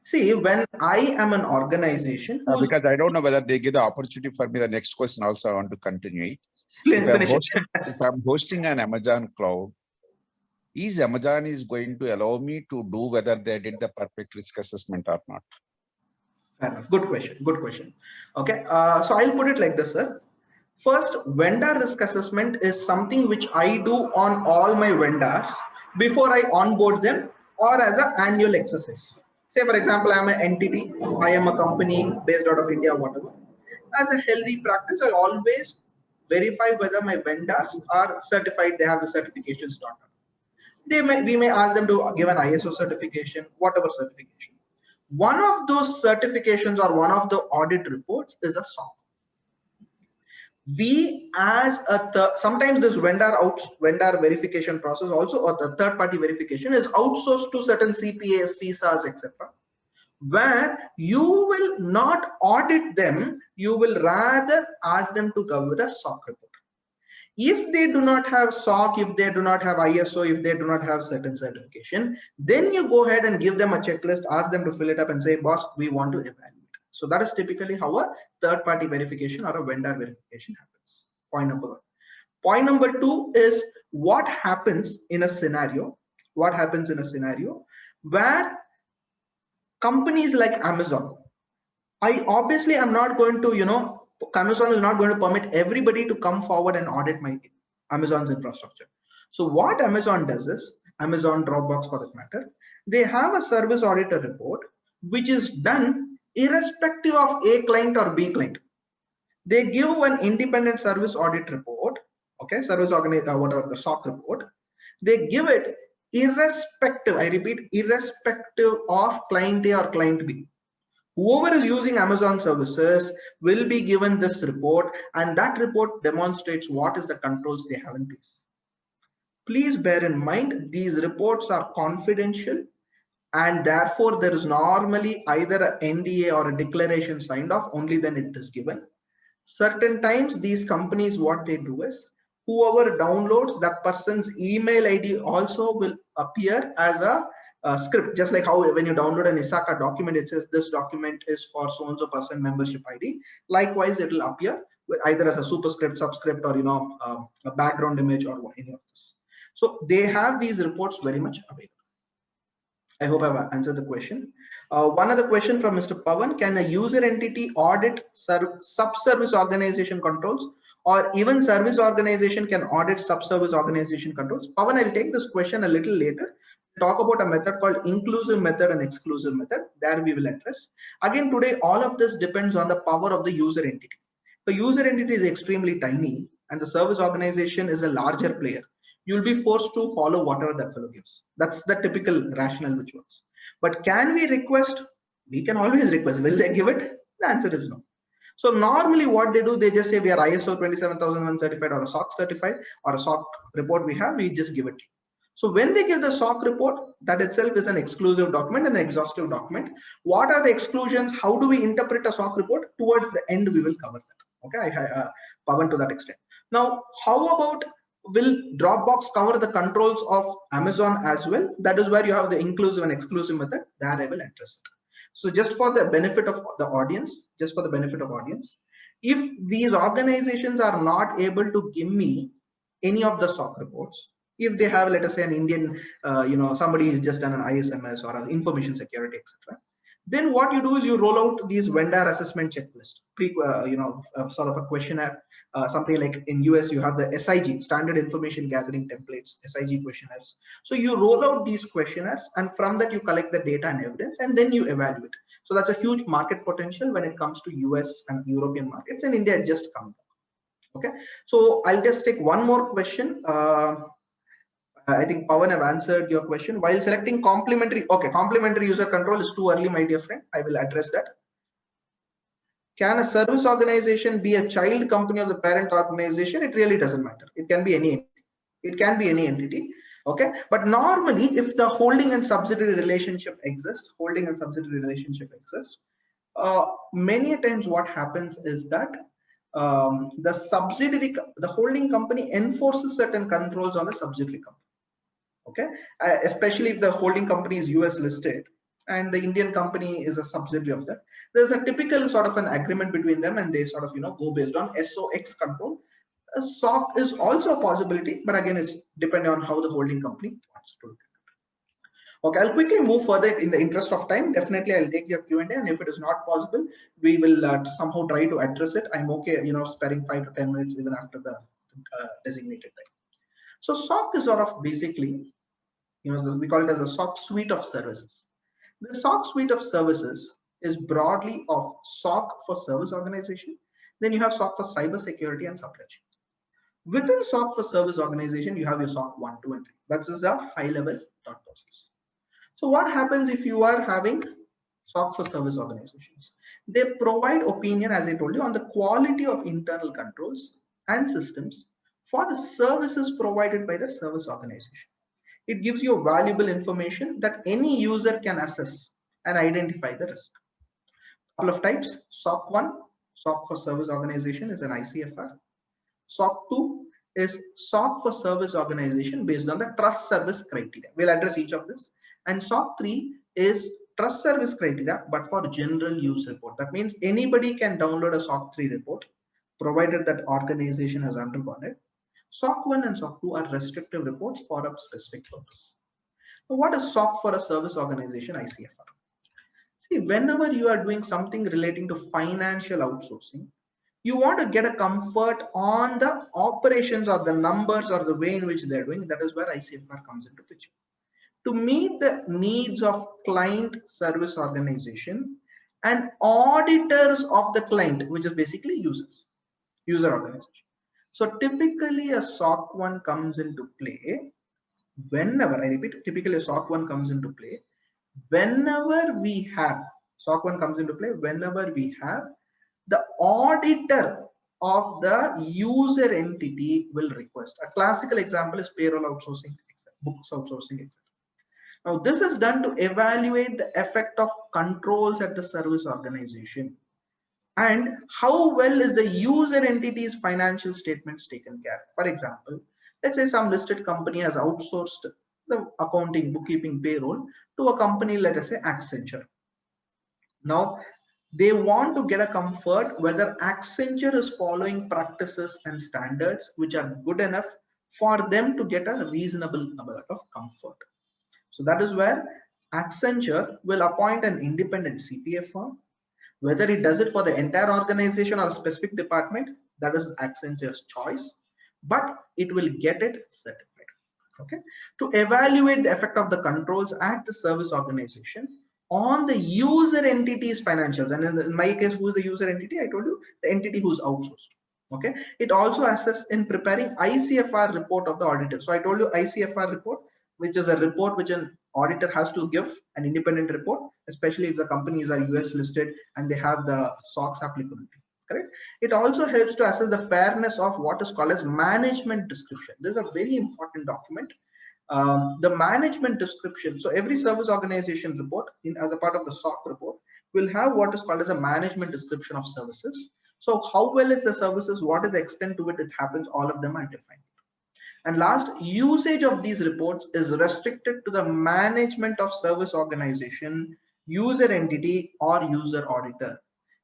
See, when I am an organization, because I don't know whether they give the opportunity for me. The next question also I want to continue it. Please finish If I'm hosting an Amazon cloud, is Amazon going to allow me to do whether they did the perfect risk assessment or not? Fair enough. Good question. Good question. Okay. So I'll put it like this, sir. First, vendor risk assessment is something which I do on all my vendors before I onboard them or as an annual exercise. Say, for example, I'm an entity, I am a company based out of India, whatever. As a healthy practice, I always verify whether my vendors are certified, they have the certifications done. We may ask them to give an ISO certification, whatever certification. One of those certifications or one of the audit reports is a SOC. We as a sometimes this vendor verification process also, or the third party verification, is outsourced to certain CPAs, CISAs, etc., where you will not audit them, you will rather ask them to go with a SOC report. If they do not have SOC, if they do not have ISO, if they do not have certain certification, then you go ahead and give them a checklist, ask them to fill it up and say, boss, we want to evaluate. So that is typically how a third party verification or a vendor verification happens. Point number one. Point number two is what happens in a scenario, where companies like Amazon, I obviously am not going to, Amazon is not going to permit everybody to come forward and audit my Amazon's infrastructure. So what Amazon does is, Amazon, Dropbox for that matter, they have a service auditor report which is done irrespective of A client or B client. They give an independent service audit report, okay, service organizer, whatever the SOC report. They give it irrespective, I repeat, irrespective of client A or client B. Whoever is using Amazon services will be given this report, and that report demonstrates what is the controls they have in place. Please bear in mind, these reports are confidential, and therefore there is normally either an NDA or a declaration signed off, only then it is given. Certain times these companies, what they do is, whoever downloads, that person's email ID also will appear as a script, just like how when you download an ISACA document, it says this document is for so-and-so person membership ID. Likewise, it will appear either as a superscript, subscript, or a background image or any of this. So they have these reports very much available. I hope I've answered the question. One other question from Mr. Pawan: can a user entity audit sub-service organization controls, or even service organization can audit sub-service organization controls? Pawan, I'll take this question a little later. Talk about a method called inclusive method and exclusive method. There we will address. Again, today, all of this depends on the power of the user entity. The user entity is extremely tiny and the service organization is a larger player. You'll be forced to follow whatever that fellow gives. That's the typical rationale which works. But can we request? We can always request. Will they give it? The answer is no. So normally what they do, they just say we are ISO 27001 certified or a SOC certified or a SOC report we have, we just give it to you. So when they give the SOC report, that itself is an exclusive document and an exhaustive document. What are the exclusions? How do we interpret a SOC report? Towards the end, we will cover that. Okay, Pawan, to that extent. Now, how about, will Dropbox cover the controls of Amazon as well? That is where you have the inclusive and exclusive method. There I will address it. So just for the benefit of the audience, If these organizations are not able to give me any of the SOC reports, if they have, let us say, an Indian, somebody is just done an ISMS or an information security, etc., then what you do is you roll out these vendor assessment checklist, sort of a questionnaire, something like in US you have the SIG, Standard Information Gathering Templates, SIG questionnaires. So you roll out these questionnaires, and from that you collect the data and evidence, and then you evaluate. So that's a huge market potential when it comes to US and European markets, and India just come. Okay, so I'll just take one more question. I think Pawan have answered your question. While selecting complementary, okay, complementary user control is too early, my dear friend. I will address that. Can a service organization be a child company of the parent organization? It really doesn't matter. It can be any entity. It can be any entity. Okay, but normally if the holding and subsidiary relationship exists, many times what happens is that the holding company enforces certain controls on the subsidiary company. Okay, especially if the holding company is US listed and the Indian company is a subsidiary of that, there's a typical sort of an agreement between them, and they sort of go based on SOX control. A SOC is also a possibility, but again it's depending on how the holding company wants to do it. Okay, I'll quickly move further in the interest of time. Definitely I'll take your Q&A, and if it is not possible, we will somehow try to address it. I'm okay, sparing 5 to 10 minutes even after the designated time. So SOC is sort of basically, we call it as a SOC suite of services. The SOC suite of services is broadly of SOC for service organization. Then you have SOC for cyber security and supply chain. Within SOC for service organization, you have your SOC 1, 2, and 3. That's just a high level thought process. So what happens if you are having SOC for service organizations? They provide opinion, as I told you, on the quality of internal controls and systems for the services provided by the service organization. It gives you valuable information that any user can assess and identify the risk. Couple of types: SOC 1, SOC for service organization, is an ICFR. SOC 2 is SOC for service organization based on the trust service criteria. We'll address each of this. And SOC 3 is trust service criteria, but for general use report. That means anybody can download a SOC 3 report, provided that organization has undergone it. SOC 1 and SOC 2 are restrictive reports for a specific purpose. Now, what is SOC for a service organization, ICFR? See, whenever you are doing something relating to financial outsourcing, you want to get a comfort on the operations or the numbers or the way in which they're doing. That is where ICFR comes into picture. To meet the needs of client service organization and auditors of the client, which is basically user organization. So typically a SOC 1 comes into play whenever, I repeat, typically a SOC 1 comes into play whenever we have, SOC 1 comes into play whenever we have the auditor of the user entity will request. A classical example is payroll outsourcing, books outsourcing, etc. Now this is done to evaluate the effect of controls at the service organization and how well is the user entity's financial statements taken care of. For example, let's say some listed company has outsourced the accounting, bookkeeping, payroll to a company, let us say Accenture. Now they want to get a comfort whether Accenture is following practices and standards which are good enough for them to get a reasonable amount of comfort. So that is where Accenture will appoint an independent CPA firm. Whether it does it for the entire organization or a specific department, that is Accenture's choice, but it will get it certified. Okay, to evaluate the effect of the controls at the service organization on the user entity's financials. And in my case, who is the user entity? I told you the entity who's outsourced. Okay, it also assists in preparing ICFR report of the auditor. So I told you ICFR report, which is a report which an auditor has to give, an independent report, especially if the companies are US listed and they have the SOX applicability. Correct. It also helps to assess the fairness of what is called as management description. This is a very important document. The management description. So every service organization report, as a part of the SOC report, will have what is called as a management description of services. So how well is the services? What is the extent to which it happens? All of them are defined. And last, usage of these reports is restricted to the management of service organization, user entity, or user auditor.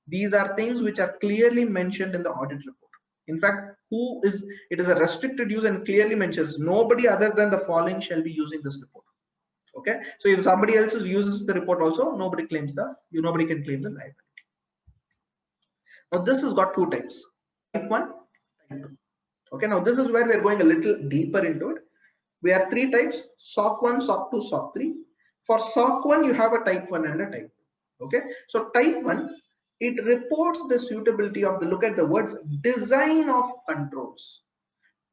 These are things which are clearly mentioned in the audit report. In fact, it is a restricted use and clearly mentions nobody other than the following shall be using this report. Okay, so if somebody else uses the report also, nobody can claim the liability. Now this has got two types, type 1, type 2. Okay, now this is where we are going a little deeper into it. We have three types: SOC 1, SOC 2, SOC 3. For SOC 1, you have a type 1 and a type 2. Okay, so type 1, it reports the suitability of the, look at the words, design of controls.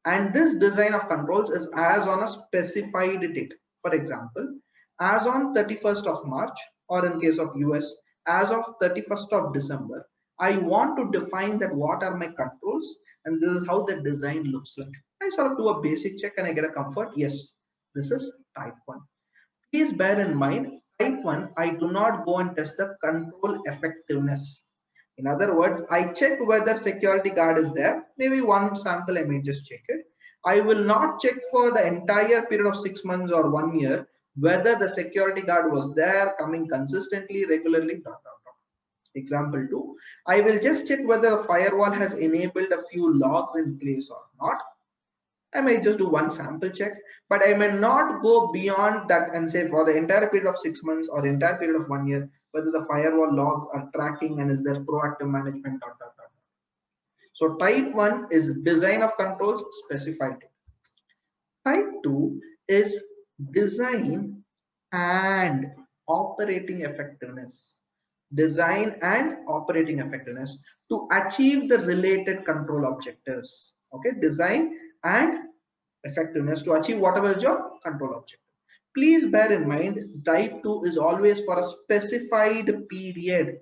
And this design of controls is as on a specified date. For example, as on 31st of March, or in case of US, as of 31st of December, I want to define that what are my controls, and this is how the design looks like. I sort of do a basic check and I get a comfort. Yes, this is type 1. Please bear in mind, type 1, I do not go and test the control effectiveness. In other words, I check whether security guard is there. Maybe one sample I may just check it. I will not check for the entire period of 6 months or 1 year whether the security guard was there, coming consistently, regularly, Example 2, I will just check whether the firewall has enabled a few logs in place or not. I may just do one sample check, but I may not go beyond that and say for the entire period of 6 months or entire period of 1 year, whether the firewall logs are tracking and is there proactive management. So type 1 is design of controls specified. Type 2 is design and operating effectiveness. Design and operating effectiveness to achieve the related control objectives. Okay, design and effectiveness to achieve whatever is your control objective. Please bear in mind, type 2 is always for a specified period,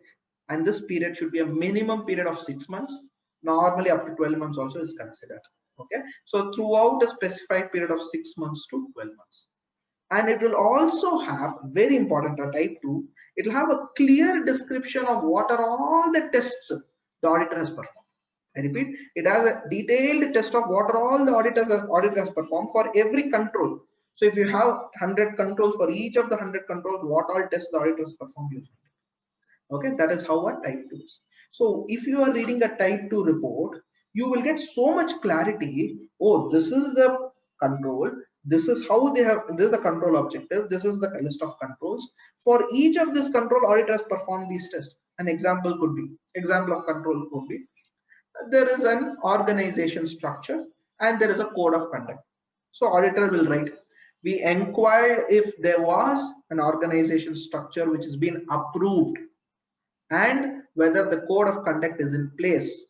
and this period should be a minimum period of 6 months. Normally up to 12 months also is considered. Okay, so throughout a specified period of 6 months to 12 months. And it will also have, very important, type 2, it will have a clear description of what are all the tests the auditor has performed. I repeat, it has a detailed test of what are all the auditor has performed for every control. So if you have 100 controls, for each of the 100 controls, what all tests the auditor has performed using it. Okay, that is how a type 2 is. So if you are reading a type 2 report, you will get so much clarity. Oh, this is the control. This is how they have, this is the control objective. This is the list of controls. For each of this control, auditor has performed these tests. An example of control could be, there is an organization structure and there is a code of conduct. So auditor will write, we inquired if there was an organization structure which has been approved and whether the code of conduct is in place.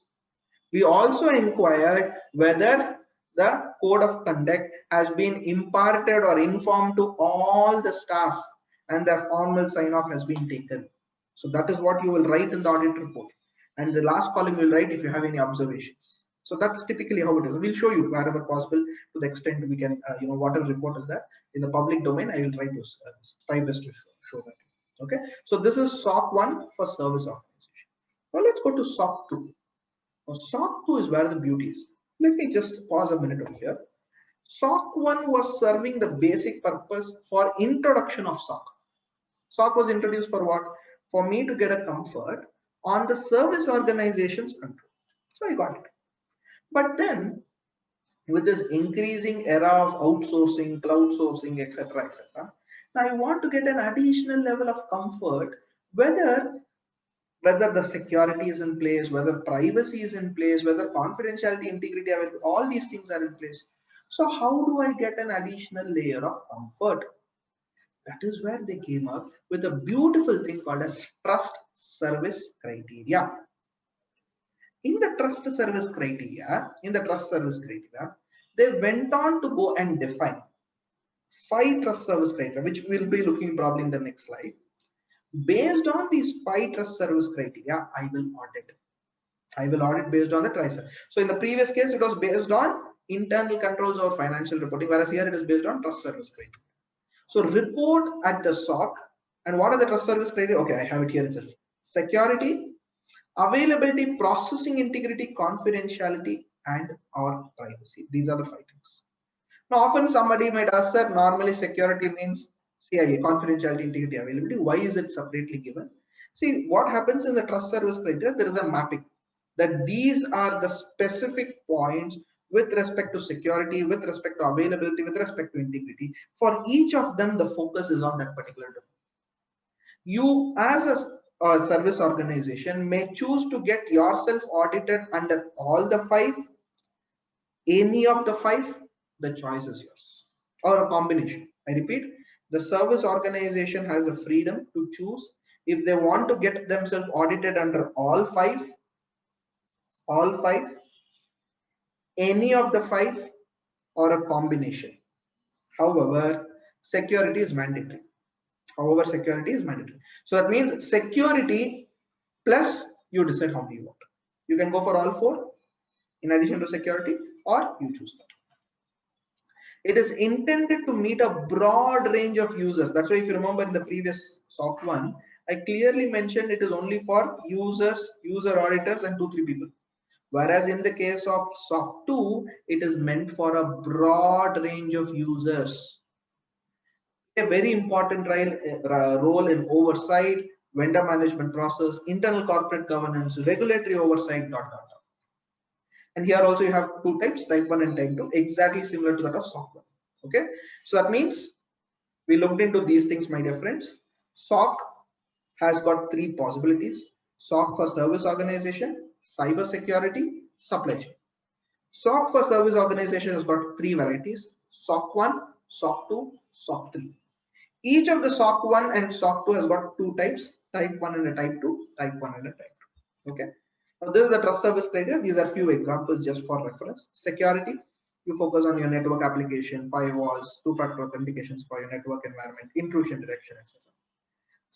We also inquired whether the code of conduct has been imparted or informed to all the staff and their formal sign-off has been taken. So that is what you will write in the audit report. And the last column you will write if you have any observations. So that's typically how it is. We'll show you wherever possible to the extent we can, whatever report is that in the public domain, I will try best to show that. Okay. So this is SOC 1 for service organization. Now let's go to SOC 2. Now, SOC 2 is where the beauty is. Let me just pause a minute over here. SOC 1 was serving the basic purpose for introduction of SOC. SOC was introduced for what? For me to get a comfort on the service organization's control. So I got it. But then with this increasing era of outsourcing, cloud sourcing, etc., now I want to get an additional level of comfort whether the security is in place, whether privacy is in place, whether confidentiality, integrity, all these things are in place. So how do I get an additional layer of comfort? That is where they came up with a beautiful thing called as trust service criteria. In the trust service criteria, they went on to go and define 5 trust service criteria, which we'll be looking probably in the next slide. Based on these 5 trust service criteria, I will audit based on the TRICER. So in the previous case, it was based on internal controls or financial reporting, whereas here it is based on trust service criteria. So report at the SOC, and what are the trust service criteria? Okay, I have it here itself. Security, availability, processing integrity, confidentiality, and or privacy. These are the 5 things. Now, often somebody might ask, sir, normally security means CIA, confidentiality, integrity, availability. Why is it separately given? See what happens in the trust service criteria, there is a mapping that these are the specific points with respect to security, with respect to availability, with respect to integrity. For each of them, the focus is on that particular domain. You as a service organization may choose to get yourself audited under all the 5, any of the 5, the choice is yours, or a combination. I repeat, the service organization has the freedom to choose if they want to get themselves audited under all 5, any of the 5, or a combination. However, security is mandatory. So that means security plus you decide how do you want. You can go for all 4 in addition to security, or you choose that. It is intended to meet a broad range of users. That's why if you remember in the previous SOC 1, I clearly mentioned it is only for users, user auditors, and 2-3 people. Whereas in the case of SOC 2, it is meant for a broad range of users. A very important role in oversight, vendor management process, internal corporate governance, regulatory oversight, ... And here also you have 2 types, type 1 and type 2, exactly similar to that of SOC 1. Okay, so that means we looked into these things, my dear friends. SOC has got 3 possibilities: SOC for service organization, cyber security, supply chain. SOC for service organization has got 3 varieties: SOC 1, SOC 2, SOC 3. Each of the SOC 1 and SOC 2 has got 2 types, type 1 and a type 2, type 1 and a type 2. Okay. Now this is the trust service criteria. These are few examples just for reference. Security, you focus on your network application, firewalls, 2-factor authentications for your network environment, intrusion detection, etc.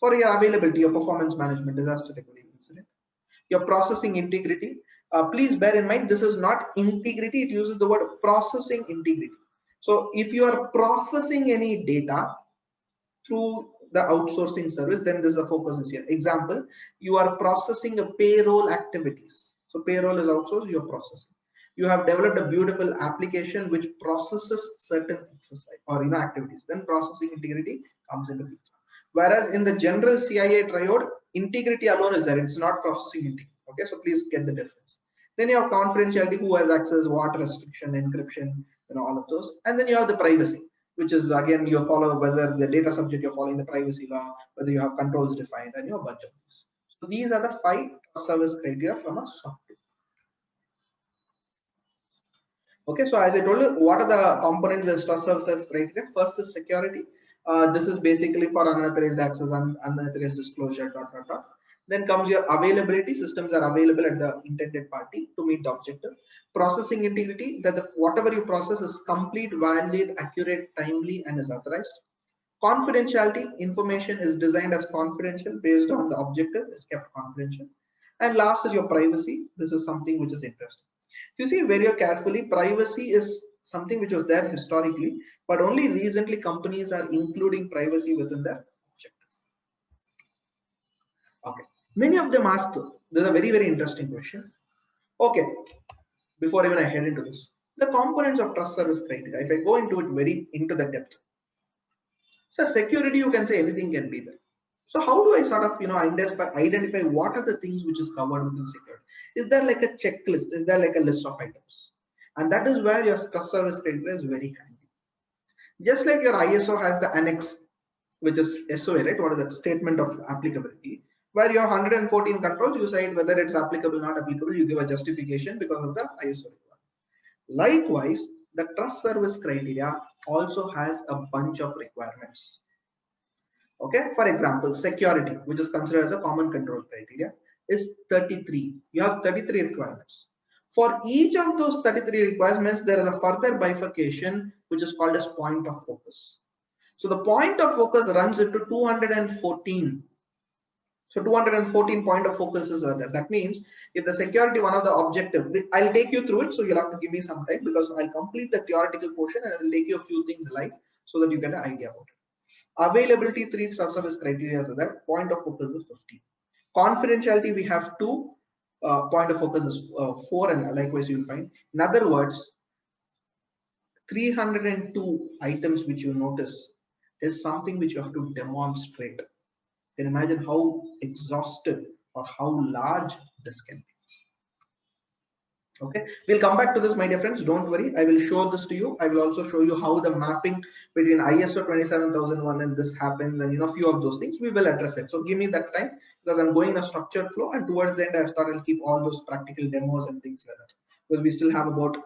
For your availability, your performance management, disaster recovery incident. Your processing integrity, please bear in mind this is not integrity, it uses the word processing integrity. So if you are processing any data through the outsourcing service, then this is the focus is here. Example, you are processing a payroll activities. So payroll is outsourced, you're processing. You have developed a beautiful application which processes certain exercise or activities. Then processing integrity comes into picture. Whereas in the general CIA triode, integrity alone is there. It's not processing integrity. Okay, so please get the difference. Then you have confidentiality, who has access, what restriction, encryption, all of those. And then you have the privacy, which is again you follow whether the data subject you're following the privacy law, whether you have controls defined, and your bunch of these. So these are the 5 service criteria from a SOC 2. Okay, so as I told you, what are the components of trust services criteria? First is security. This is basically for unauthorized access and unauthorized disclosure, ... Then comes your availability. Systems are available at the intended party to meet the objective. Processing integrity, that whatever you process is complete, valid, accurate, timely, and is authorized. Confidentiality, information is designed as confidential based on the objective, is kept confidential. And last is your privacy. This is something which is interesting. If you see very carefully, privacy is something which was there historically, but only recently companies are including privacy within their objective. Okay, many of them ask, this is a very, very interesting question. Okay, before even I head into this, the components of trust service criteria, if I go into it very into the depth. So security, you can say anything can be there. So how do I sort of identify what are the things which is covered within security? Is there like a checklist? Is there like a list of items? And that is where your trust service criteria is very handy. Just like your ISO has the annex, which is SOA, right? What is the statement of applicability? Where your 114 controls, you say whether it's applicable or not applicable, you give a justification because of the ISO requirement. Likewise, the trust service criteria also has a bunch of requirements. Okay, for example, security, which is considered as a common control criteria, is 33. You have 33 requirements. For each of those 33 requirements, there is a further bifurcation, which is called as point of focus. So the point of focus runs into 214. So 214 point of focuses are there. That means if the security, one of the objective, I'll take you through it. So you'll have to give me some time because I'll complete the theoretical portion and I'll take you a few things live so that you get an idea about it. Availability, 3 trust service criteria are there. Point of focus is 15. Confidentiality, we have 2. Point of focus is 4, and likewise you'll find. In other words, 302 items which you notice is something which you have to demonstrate. You can imagine how exhaustive or how large this can be. Okay, we'll come back to this, my dear friends. Don't worry, I will show this to you. I will also show you how the mapping between ISO 27001 and this happens, and few of those things we will address it. So give me that time, because I'm going a structured flow, and towards the end I thought I'll keep all those practical demos and things like that, because we still have about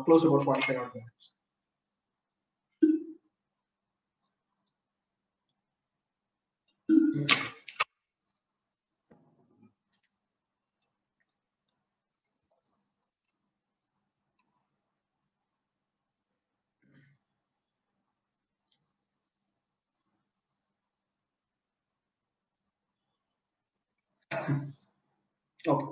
close to about 45 minutes. Okay,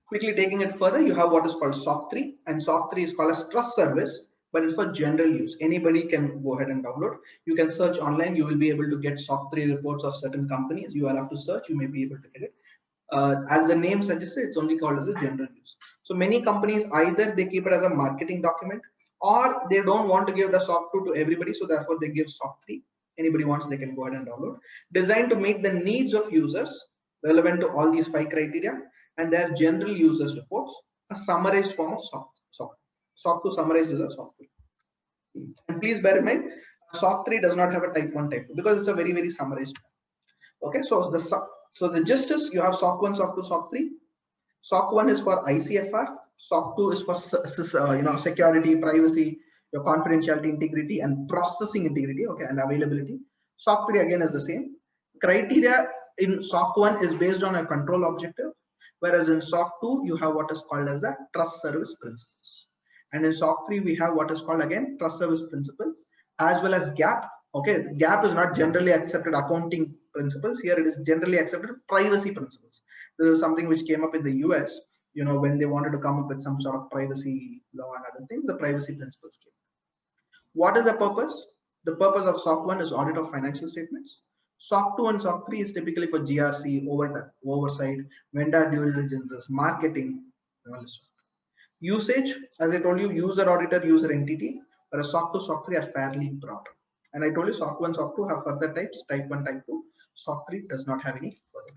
quickly taking it further, you have what is called SOC 3, and SOC 3 is called as trust service, but it's for general use. Anybody can go ahead and download. You can search online. You will be able to get SOC 3 reports of certain companies. You will have to search. You may be able to get it. As the name suggests, it's only called as a general use. So many companies, either they keep it as a marketing document, or they don't want to give the SOC 2 to everybody, so therefore they give SOC 3. Anybody wants, they can go ahead and download. Designed to meet the needs of users relevant to all these 5 criteria, and their general users reports, a summarized form of SOC. SOC 2 summarized is a SOC 3. And please bear in mind, SOC 3 does not have a type 1, type 2, because it's a very, very summarized. Okay, so the gist is you have SOC 1, SOC 2, SOC 3. SOC 1 is for ICFR. SOC 2 is for security, privacy, your confidentiality, integrity, and processing integrity. Okay, and availability. SOC 3 again is the same. Criteria in SOC 1 is based on a control objective, whereas in SOC 2 you have what is called as the trust service principles, and in SOC 3 we have what is called again trust service principle, as well as GAP. Okay, GAP is not generally accepted accounting principles. Here it is generally accepted privacy principles. This is something which came up in the US, when they wanted to come up with some sort of privacy law and other things, the privacy principles came. What is the purpose? The purpose of SOC 1 is audit of financial statements. SOC 2 and SOC 3 is typically for GRC, oversight, vendor due diligences, marketing, all this stuff. Usage, as I told you, user auditor, user entity, whereas SOC 2, SOC 3 are fairly broad. And I told you SOC 1, SOC 2 have further types, type 1, type 2. SOC 3 does not have any further.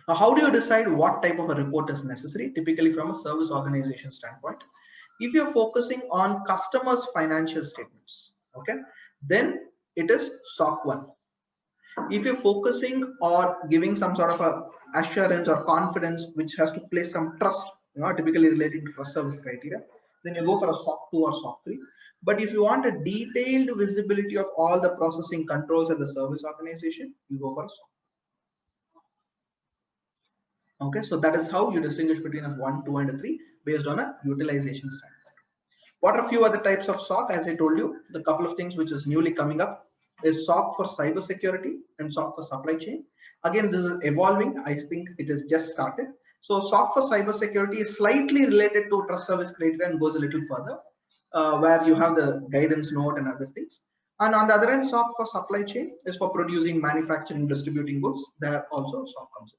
Now, how do you decide what type of a report is necessary? Typically from a service organization standpoint. If you're focusing on customers' financial statements, okay, then it is SOC 1. If you're focusing or giving some sort of a assurance or confidence which has to place some trust, typically relating to trust service criteria, then you go for a SOC 2 or SOC 3. But if you want a detailed visibility of all the processing controls at the service organization, you go for a SOC. Okay, so that is how you distinguish between a 1, 2, and a 3 based on a utilization standpoint. What are a few other types of SOC? As I told you, the couple of things which is newly coming up is SOC for cyber security and SOC for supply chain. Again, this is evolving. I think it has just started. So SOC for cyber security is slightly related to trust service criteria and goes a little further, where you have the guidance note and other things. And on the other end, SOC for supply chain is for producing, manufacturing, distributing goods. There also SOC comes in.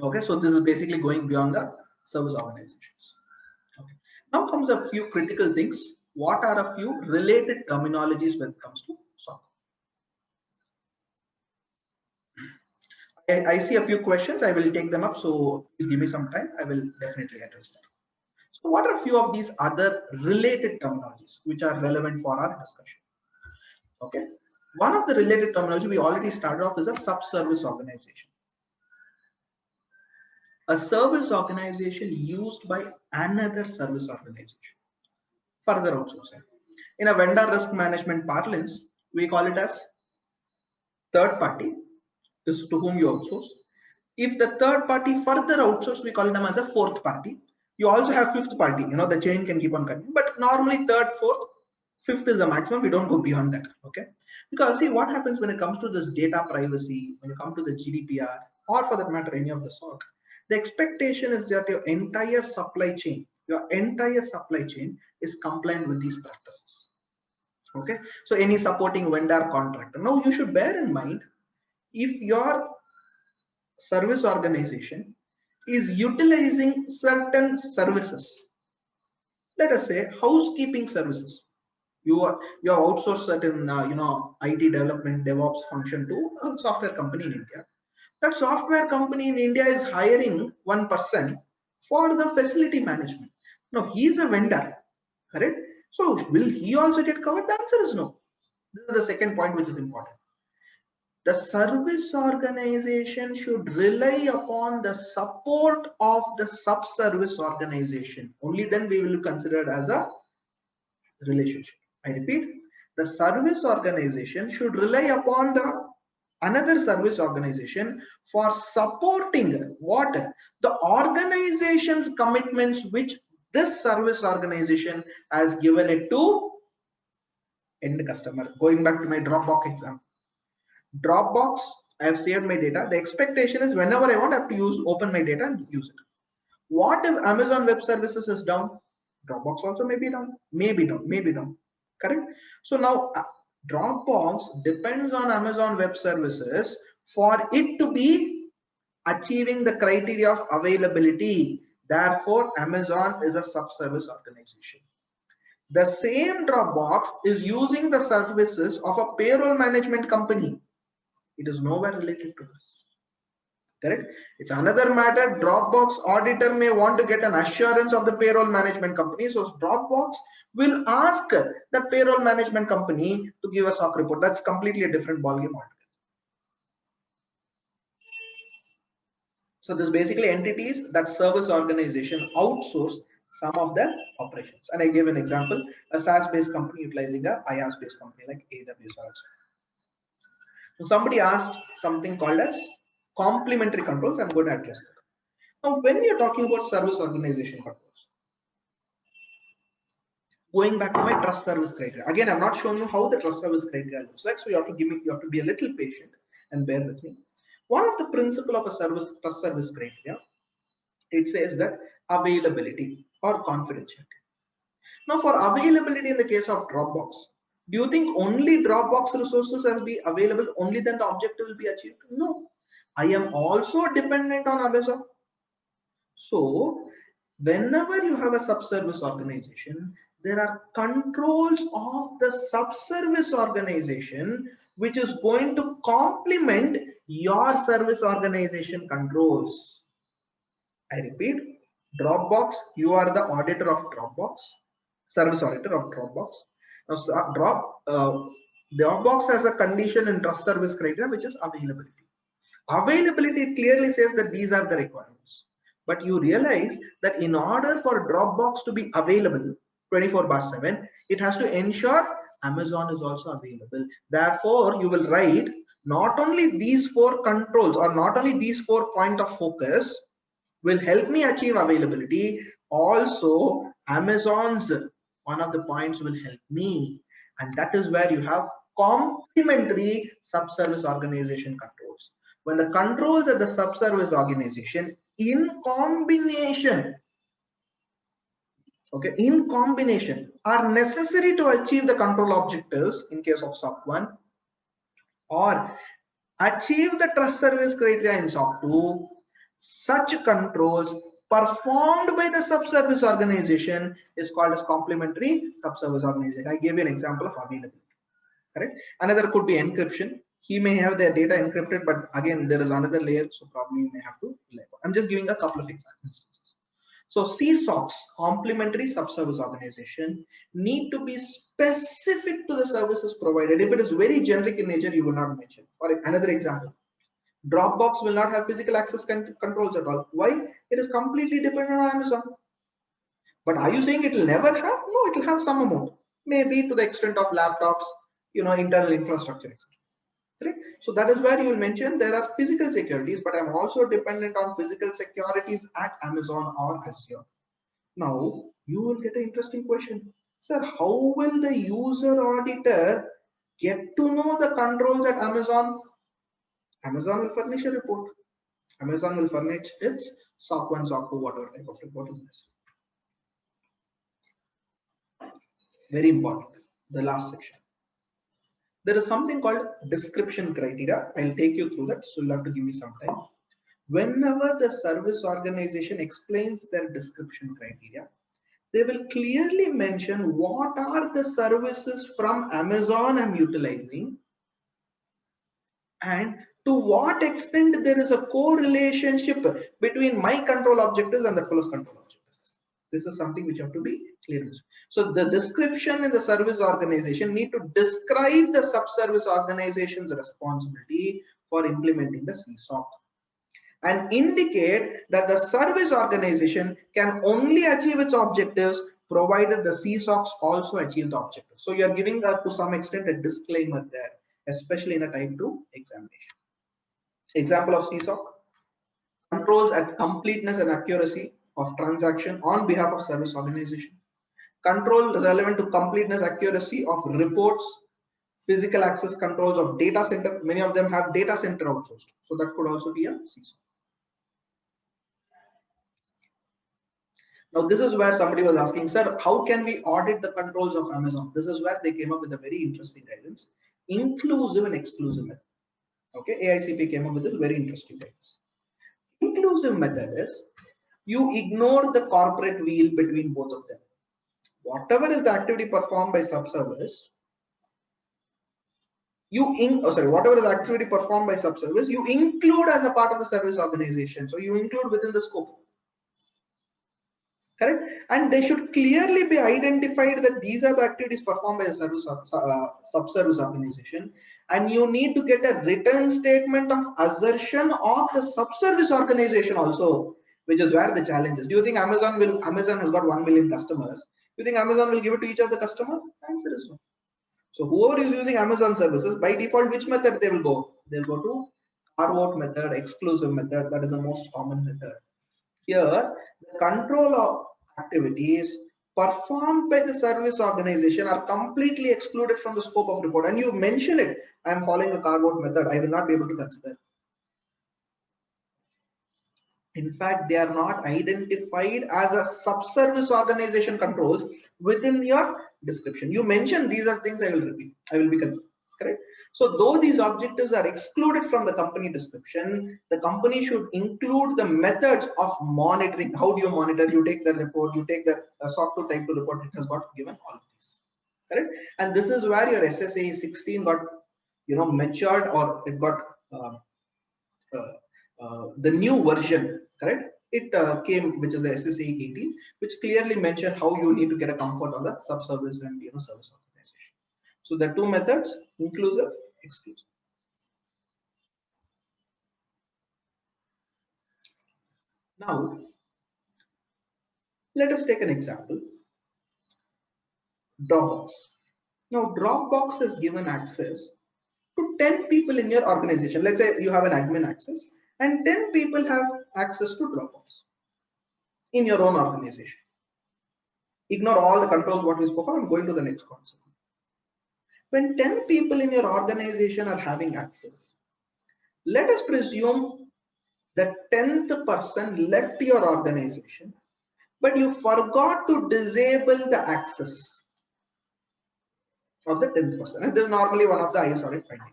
Okay, so this is basically going beyond the service organizations. Okay. Now comes a few critical things. What are a few related terminologies when it comes to SOC? I see a few questions. I will take them up. So please give me some time. I will definitely address them. So what are a few of these other related terminologies which are relevant for our discussion? Okay. One of the related terminology we already started off is a sub-service organization. A service organization used by another service organization. Further outsourcing. In a vendor risk management parlance, we call it as third party, is to whom you outsource. If the third party further outsource, we call them as a fourth party. You also have fifth party, the chain can keep on coming, but normally third, fourth, fifth is the maximum. We don't go beyond that. Okay, because see what happens when it comes to this data privacy, when you come to the GDPR, or for that matter any of the SOC, the expectation is that your entire supply chain is compliant with these practices. Okay, so any supporting vendor contractor. Now you should bear in mind, if your service organization is utilizing certain services, let us say housekeeping services, You have outsourced certain IT development DevOps function to a software company in India. That software company in India is hiring one person for the facility management. Now he is a vendor, correct? So will he also get covered? The answer is no. This is the second point which is important. The service organization should rely upon the support of the sub-service organization. Only then we will consider it as a relationship. I repeat, the service organization should rely upon the another service organization for supporting what the organization's commitments which this service organization has given it to end customer. Going back to my Dropbox example. Dropbox, I have saved my data. The expectation is whenever I want, I have to open my data and use it. What if Amazon Web Services is down? Dropbox also may be down, maybe down, correct? So now Dropbox depends on Amazon Web Services for it to be achieving the criteria of availability. Therefore, Amazon is a sub-service organization. The same Dropbox is using the services of a payroll management company. It is nowhere related to this. Correct? It's another matter. Dropbox auditor may want to get an assurance of the payroll management company. So Dropbox will ask the payroll management company to give a SOC report. That's completely a different ballgame altogether. So this basically entities that service organization outsource some of their operations. And I gave an example, a SaaS-based company utilizing a IaaS-based company like AWS also. So somebody asked something called as complementary controls. I'm going to address that. Now, when we are talking about service organization controls, going back to my trust service criteria. Again, I'm not showing you how the trust service criteria looks like. So you have to be a little patient and bear with me. One of the principle of a trust service criteria, it says that availability or confidentiality. Now, for availability in the case of Dropbox, do you think only Dropbox resources will be available? Only then the objective will be achieved? No. I am also dependent on Amazon. So, whenever you have a sub-service organization, there are controls of the sub-service organization which is going to complement your service organization controls. I repeat, Dropbox, you are the auditor of Dropbox, service auditor of Dropbox. Now, Dropbox has a condition in trust service criteria which is availability. Availability clearly says that these are the requirements. But you realize that in order for Dropbox to be available 24/7, it has to ensure Amazon is also available. Therefore, you will write not only these 4 controls or not only these 4 points of focus will help me achieve availability. Also, Amazon's one of the points will help me. And that is where you have complementary sub-service organization controls. When the controls at the sub-service organization in combination are necessary to achieve the control objectives in case of SOC 1 or achieve the trust service criteria in SOC 2, such controls performed by the sub-service organization is called as complementary sub-service organization. I gave you an example of availability. Correct? Another could be encryption. He may have their data encrypted, but again, there is another layer, so probably you may have to label. I'm just giving a couple of instances. So CSOCs, complementary sub-service organization, need to be specific to the services provided. If it is very generic in nature, you will not mention. For another example, Dropbox will not have physical access controls at all. Why? It is completely dependent on Amazon. But are you saying it will never have? No, it will have some amount. Maybe to the extent of laptops, internal infrastructure, etc. Right? So that is where you will mention there are physical securities, but I'm also dependent on physical securities at Amazon or Azure. Now, you will get an interesting question. Sir, how will the user auditor get to know the controls at Amazon? Amazon will furnish a report. Amazon will furnish its SOC 1, SOC 2, whatever type of report is this. Very important. The last section. There is something called description criteria. I'll take you through that, so you'll have to give me some time. Whenever the service organization explains their description criteria, they will clearly mention what are the services from Amazon I'm utilizing and to what extent there is a correlationship between my control objectives and the fellow's control objectives. This is something which have to be clear. So the description in the service organization need to describe the sub-service organization's responsibility for implementing the CSOC and indicate that the service organization can only achieve its objectives provided the CSOCs also achieve the objectives. So you are giving to some extent a disclaimer there, especially in a type 2 examination. Example of CSOC: controls at completeness and accuracy of transaction on behalf of service organization. Control relevant to completeness, accuracy of reports, physical access controls of data center. Many of them have data center outsourced. So that could also be a CSOC. Now, this is where somebody was asking, sir, how can we audit the controls of Amazon? This is where they came up with a very interesting guidance, inclusive and exclusive method. Okay, AICP came up with this very interesting guidance. Inclusive method is you ignore the corporate wheel between both of them. Whatever is the activity performed by subservice, whatever is the activity performed by subservice, you include as a part of the service organization. So you include within the scope. Correct? And they should clearly be identified that these are the activities performed by a service sub-service organization, and you need to get a written statement of assertion of the sub-service organization also, which is where the challenge is. Do you think Amazon has got 1 million customers? Do you think Amazon will give it to each of the customer? The answer is no. So whoever is using Amazon services, by default, which method they will go? They'll go to carve-out method, exclusive method. That is the most common method. Here, the control of activities performed by the service organization are completely excluded from the scope of report. And you mention it, I am following a carve-out method, I will not be able to consider. In fact, they are not identified as a sub-service organization controls within your description. You mentioned these are things I will repeat, I will be considered. Correct? So though these objectives are excluded from the company description, the company should include the methods of monitoring. How do you monitor? You take the report, you take the SOC 2 type 2 report, it has got given all of these. Correct? And this is where your SSA 16 got matured, or it got the new version. Correct? It came, which is the SSA 18, which clearly mentioned how you need to get a comfort on the sub-service and service organization. So the two methods, inclusive, exclusive. Now, let us take an example. Dropbox. Now, Dropbox has given access to 10 people in your organization. Let's say you have an admin access and 10 people have access to Dropbox in your own organization. Ignore all the controls what we spoke of. I'm going to the next concept. When 10 people in your organization are having access, let us presume the 10th person left your organization, but you forgot to disable the access of the 10th person. And this is normally one of the IS audit findings.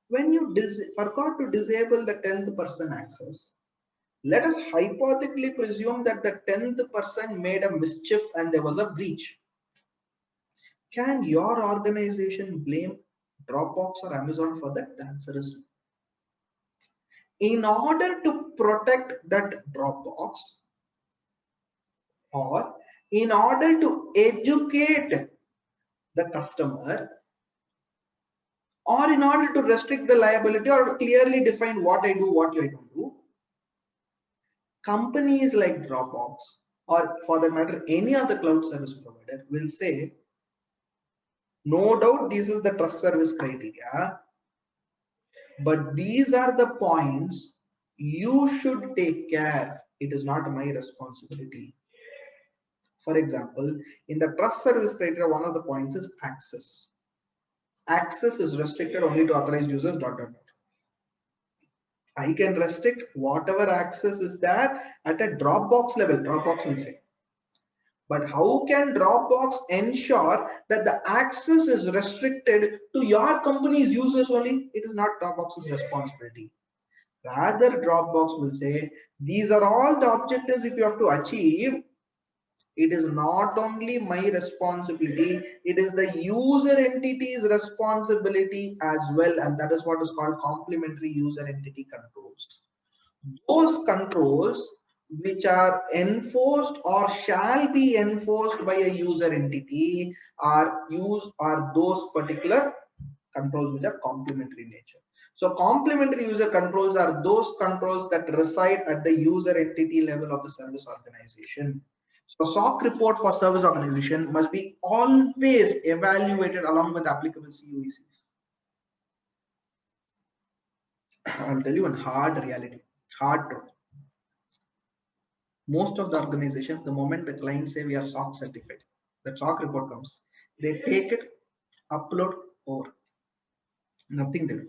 When you forgot to disable the 10th person access, let us hypothetically presume that the 10th person made a mischief and there was a breach. Can your organization blame Dropbox or Amazon for that? The answer is no. In order to protect that Dropbox, or in order to educate the customer, or in order to restrict the liability or clearly define what I do, what I don't do, companies like Dropbox, or for that matter, any other cloud service provider will say, no doubt this is the trust service criteria, but these are the points you should take care. It is not my responsibility. For example, in the trust service criteria, one of the points is access. Access is restricted only to authorized users, ... I can restrict whatever access is there at a Dropbox level, Dropbox will say. But how can Dropbox ensure that the access is restricted to your company's users only? It is not Dropbox's responsibility. Rather, Dropbox will say, these are all the objectives if you have to achieve, It is not only my responsibility, it is the user entity's responsibility as well. And that is what is called complementary user entity controls. Those controls which are enforced or shall be enforced by a user entity are those particular controls which are complementary in nature. So complementary user controls are those controls that reside at the user entity level of the service organization. So SOC report for service organization must be always evaluated along with applicable CUECs. I'll tell you one hard reality, hard truth. Most of the organizations, the moment the clients say we are SOC certified, the SOC report comes, they take it, upload, over. Nothing they do.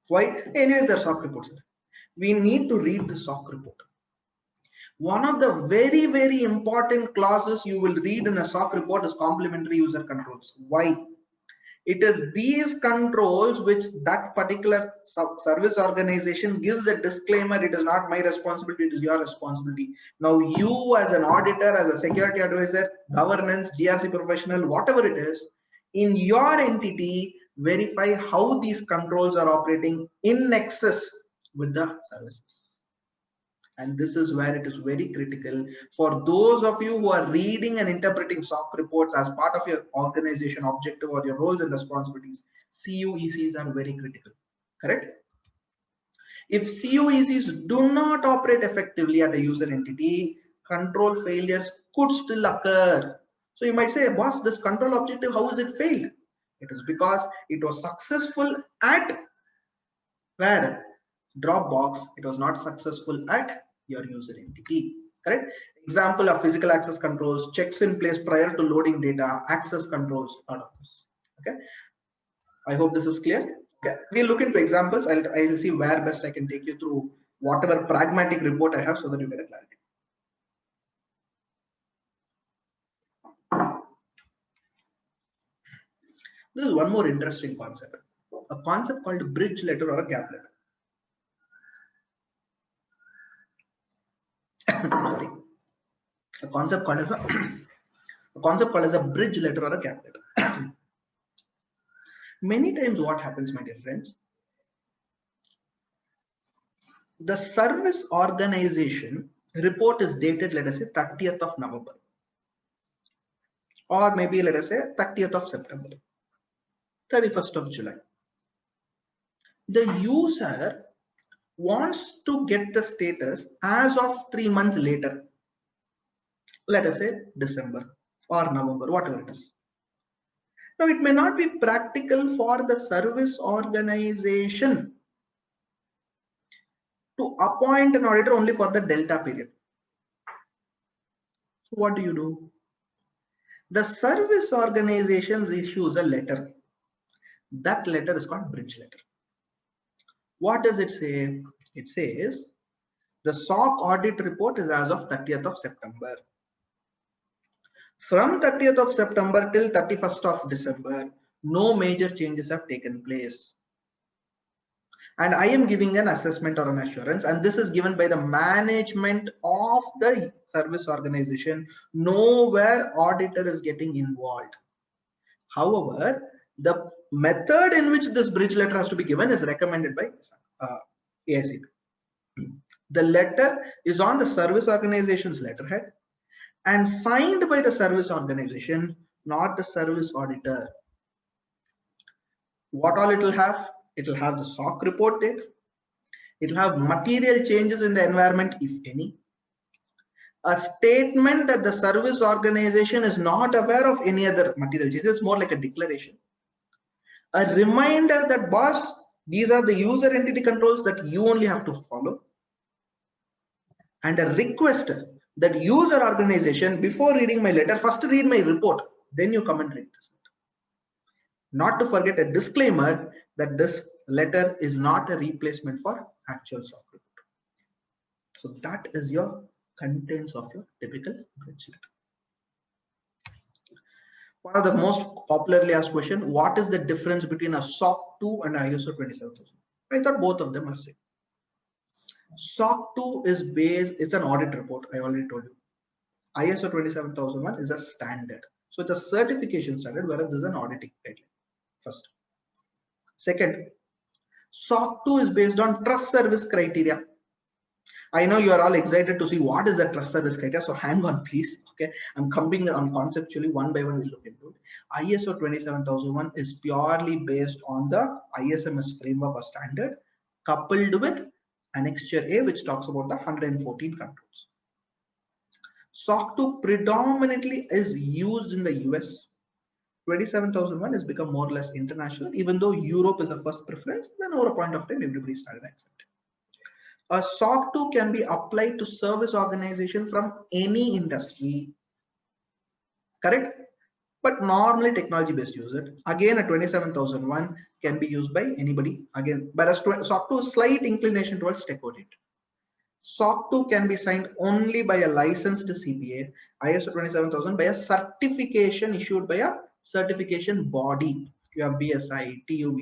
Why? Anyways, the SOC reports. We need to read the SOC report. One of the very, very important clauses you will read in a SOC report is complementary user controls. Why? It is these controls which that particular service organization gives a disclaimer. It is not my responsibility, it is your responsibility. Now you as an auditor, as a security advisor, governance, GRC professional, whatever it is, in your entity, verify how these controls are operating in nexus with the services. And this is where it is very critical for those of you who are reading and interpreting SOC reports as part of your organization objective or your roles and responsibilities. CUECs are very critical, correct? If CUECs do not operate effectively at a user entity, control failures could still occur. So you might say, boss, this control objective, how is it failed? It is because it was successful at where? Dropbox, it was not successful at your user entity, correct? Example of physical access controls, checks in place prior to loading data, access controls, all of this. Okay, I hope this is clear. Okay, we'll look into examples. I'll see where best I can take you through whatever pragmatic report I have so that you get a clarity. This is one more interesting concept, a concept called a bridge letter or a gap letter. Sorry, a concept called as a bridge letter or a gap letter. Many times what happens, my dear friends, the service organization report is dated, let us say 30th of November, or maybe let us say 30th of September, 31st of July. The user wants to get the status as of 3 months later, let us say December or November, whatever it is. Now, it may not be practical for the service organization to appoint an auditor only for the delta period. So what do? The service organizations issues a letter. That letter is called bridge letter. What does it say? It says the SOC audit report is as of 30th of September. From 30th of September till 31st of December, no major changes have taken place. And I am giving an assessment or an assurance, and this is given by the management of the service organization. Nowhere auditor is getting involved. However, the method in which this bridge letter has to be given is recommended by ISACA. The letter is on the service organization's letterhead and signed by the service organization, not the service auditor. What all it will have? It will have the SOC report date. It will have material changes in the environment, if any. A statement that the service organization is not aware of any other material changes. It's more like a declaration. A reminder that, boss, these are the user entity controls that you only have to follow. And a request that user organization, before reading my letter, first read my report, then you come and read this. Not to forget a disclaimer that this letter is not a replacement for actual SOC report. So that is your contents of your typical bridge letter. One of the most popularly asked questions, what is the difference between a SOC 2 and ISO 27000? I thought both of them are same. SOC 2 is based, it's an audit report, I already told you. ISO 27001 is a standard. So it's a certification standard, whereas this is an auditing guideline. First. Second, SOC 2 is based on trust service criteria. I know you are all excited to see what is the trust service criteria. So hang on, please. Okay, I'm coming on conceptually one by one. We'll look into it. ISO 27001 is purely based on the ISMS framework or standard, coupled with Annexure A, which talks about the 114 controls. SOC 2 predominantly is used in the US. 27001 has become more or less international, even though Europe is a first preference. Then over a point of time, everybody started accepting. A SOC 2 can be applied to service organization from any industry, correct? But normally technology based use it. Again, a 27001 can be used by anybody. Again, whereas SOC 2 slight inclination towards tech audit. SOC 2 can be signed only by a licensed CPA, ISO 27000 by a certification issued by a certification body. You have BSI, TUB,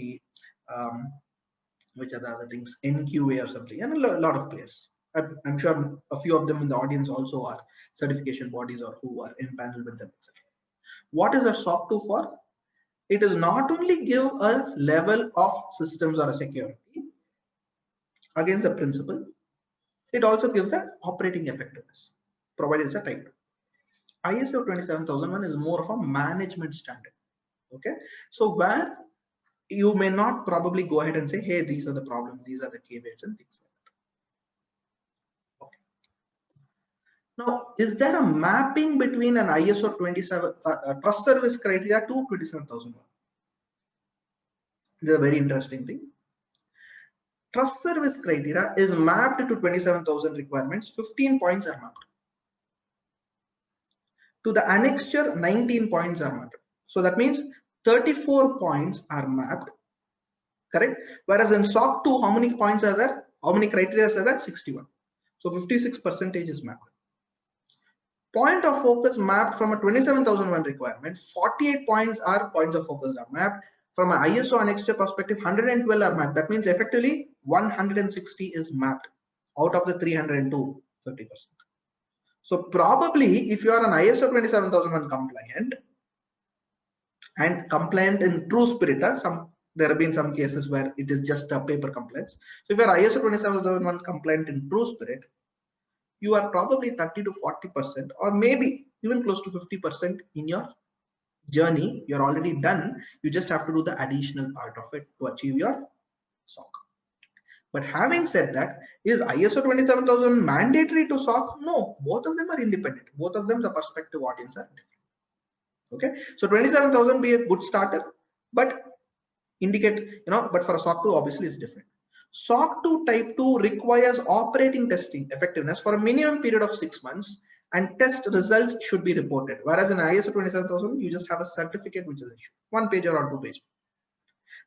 which are the other things, NQA or something, and a lot of players. I'm sure a few of them in the audience also are certification bodies or who are in panel with them, etc. What is a SOC 2 for? It is not only give a level of systems or a security against the principle, it also gives that operating effectiveness, provided it's a type 2. ISO 27001 is more of a management standard. Okay, so where you may not probably go ahead and say, hey, these are the problems, these are the caveats and things like that. Okay. Now, is there a mapping between an ISO 27 trust service criteria to 27001? This is a very interesting thing. Trust service criteria is mapped to 27,000 requirements. 15 points are mapped. To the annexure, 19 points are mapped. So that means 34 points are mapped. Correct? Whereas in SOC 2, how many points are there? How many criteria are there? 61. So 56% is mapped. Point of focus mapped from a 27,001 requirement. 48 points are points of focus are mapped. From an ISO annexure perspective, 112 are mapped. That means effectively 160 is mapped out of the 302, 50%. So probably if you are an ISO 27001 compliant and compliant in true spirit, there have been some cases where it is just a paper compliance. So if you are ISO 27001 compliant in true spirit, you are probably 30 to 40% or maybe even close to 50% in your journey. You're already done. You just have to do the additional part of it to achieve your SOC. But having said that, is ISO 27000 mandatory to SOC? No, both of them are independent. Both of them, the perspective audience are different. Okay, so 27,000 be a good starter, but indicate, but for a SOC 2, obviously it's different. SOC 2 type 2 requires operating testing effectiveness for a minimum period of 6 months and test results should be reported. Whereas in ISO 27000, you just have a certificate which is issued, 1 page or 2 page.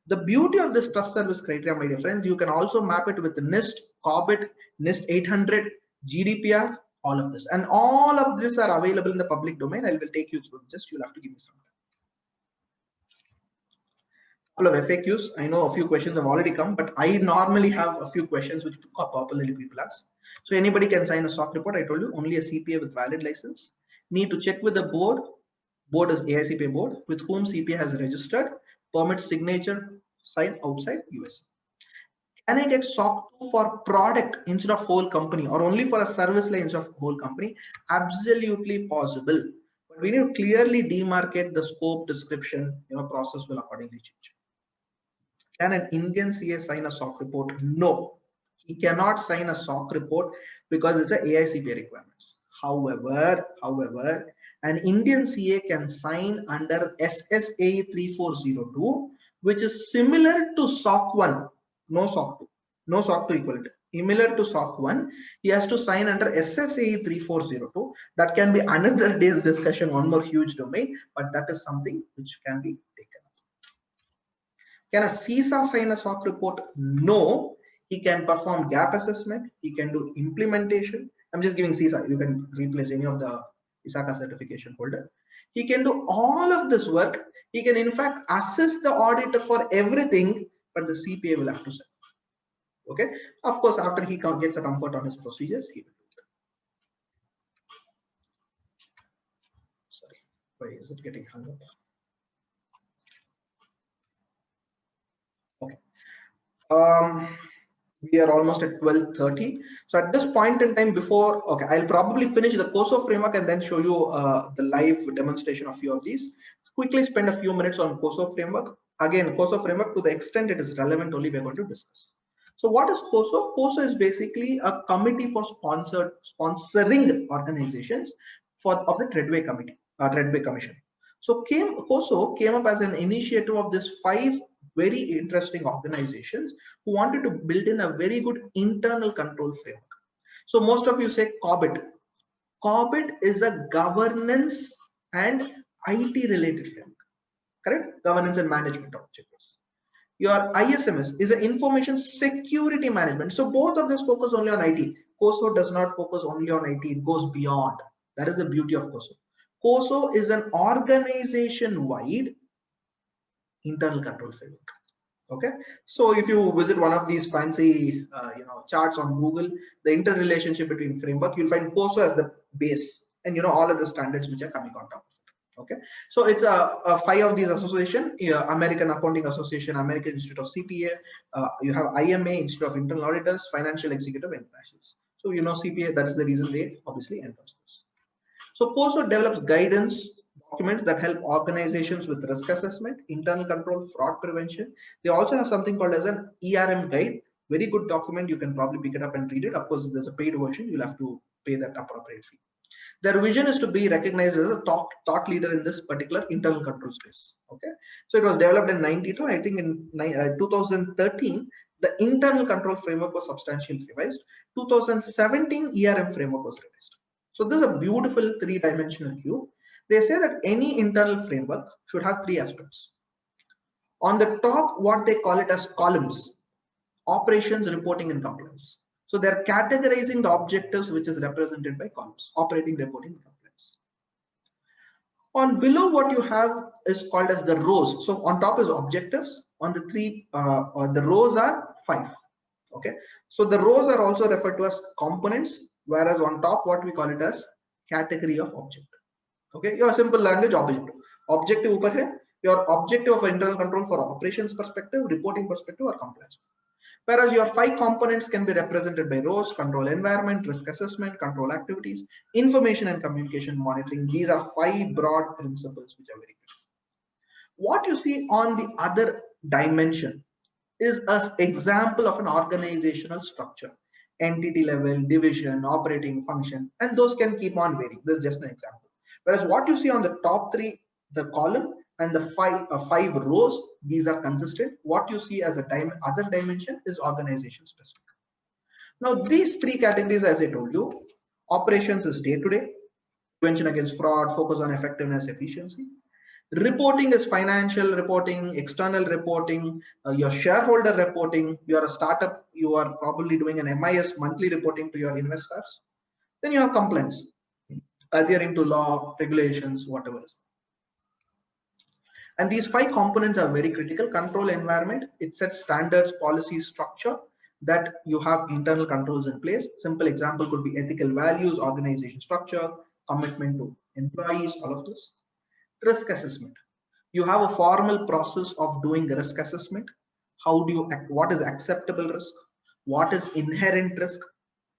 The beauty of this trust service criteria, my dear friends, you can also map it with the NIST, COBIT, NIST 800, GDPR, all of this. And all of this are available in the public domain. I will take you through this. You'll have to give me some time. Couple of FAQs. I know a few questions have already come, but I normally have a few questions which popularly people ask. So anybody can sign a SOC report. I told you only a CPA with valid license. Need to check with the board. Board is AICPA board with whom CPA has registered. Permit signature, sign outside US. Can I get SOC 2 for product instead of whole company or only for a service line instead of whole company? Absolutely possible. But we need to clearly demarcate the scope, description, process will accordingly change. Can an Indian CA sign a SOC report? No, he cannot sign a SOC report because it's a AICPA requirements. However, an Indian CA can sign under SSA 3402, which is similar to SOC 1, no SOC 2, no SOC 2 equivalent. Similar to SOC 1, he has to sign under SSA 3402. That can be another day's discussion, one more huge domain, but that is something which can be taken up. Can a CISA sign a SOC report? No. He can perform gap assessment. He can do implementation. I'm just giving CISA. You can replace any of the ISACA certification holder. He can do all of this work. He can in fact assist the auditor for everything, but the CPA will have to sign. Okay. Of course, after he gets a comfort on his procedures, he will do Why is it getting hung up? Okay. We are almost at 12:30. So at this point in time, before, okay, I'll probably finish the COSO framework and then show you the live demonstration of few of these. Quickly spend a few minutes on COSO framework. Again, COSO framework, to the extent it is relevant, only we're going to discuss. So what is COSO? COSO is basically a committee for sponsoring organizations of the Treadway Committee, Treadway Commission. So COSO came up as an initiative of this 5 very interesting organizations who wanted to build in a very good internal control framework. So most of you say COBIT. COBIT is a governance and IT related framework, correct? Governance and management objectives. Your ISMS is an information security management. So both of this focus only on IT. COSO does not focus only on IT, it goes beyond. That is the beauty of COSO. COSO is an organization-wide internal control framework. Okay, so if you visit one of these fancy charts on Google, the interrelationship between framework, you'll find COSO as the base, and all of the standards which are coming on top of it. Okay, so it's a 5 of these association: American Accounting Association, American Institute of CPA, you have IMA, Institute of Internal Auditors, Financial Executive Internationals. So CPA, that is the reason they obviously endorse this. So COSO develops guidance documents that help organizations with risk assessment, internal control, fraud prevention. They also have something called as an ERM guide. Very good document. You can probably pick it up and read it. Of course, there's a paid version. You'll have to pay that appropriate fee. Their vision is to be recognized as a thought leader in this particular internal control space. Okay, so it was developed in 92. I think in 2013, the internal control framework was substantially revised. 2017, ERM framework was revised. So this is a beautiful 3-dimensional cube. They say that any internal framework should have 3 aspects. On the top, what they call it as columns: operations, reporting, and compliance. So they're categorizing the objectives which is represented by columns: operating, reporting, and compliance. On below, what you have is called as the rows. So on top is objectives. On the 3, the rows are 5. Okay, so the rows are also referred to as components, whereas on top, what we call it as category of objective. Okay, your simple language objective. Objective upar hai, your objective of internal control for operations perspective, reporting perspective, or compliance. Whereas your 5 components can be represented by rows: control environment, risk assessment, control activities, information and communication monitoring. These are 5 broad principles which are very good. What you see on the other dimension is an example of an organizational structure: entity level, division, operating function, and those can keep on varying. This is just an example. Whereas what you see on the top 3, the column, and the 5 rows, these are consistent. What you see as a other dimension is organization specific. Now these 3 categories, as I told you, operations is day-to-day, prevention against fraud, focus on effectiveness, efficiency. Reporting is financial reporting, external reporting, your shareholder reporting. You are a startup, you are probably doing an MIS, monthly reporting to your investors. Then you have compliance, adhering to law, regulations, whatever is. And these 5 components are very critical. Control environment, it sets standards, policy, structure that you have internal controls in place. Simple example could be ethical values, organization structure, commitment to employees, all of this. Risk assessment. You have a formal process of doing risk assessment. How do you, what is acceptable risk? What is inherent risk?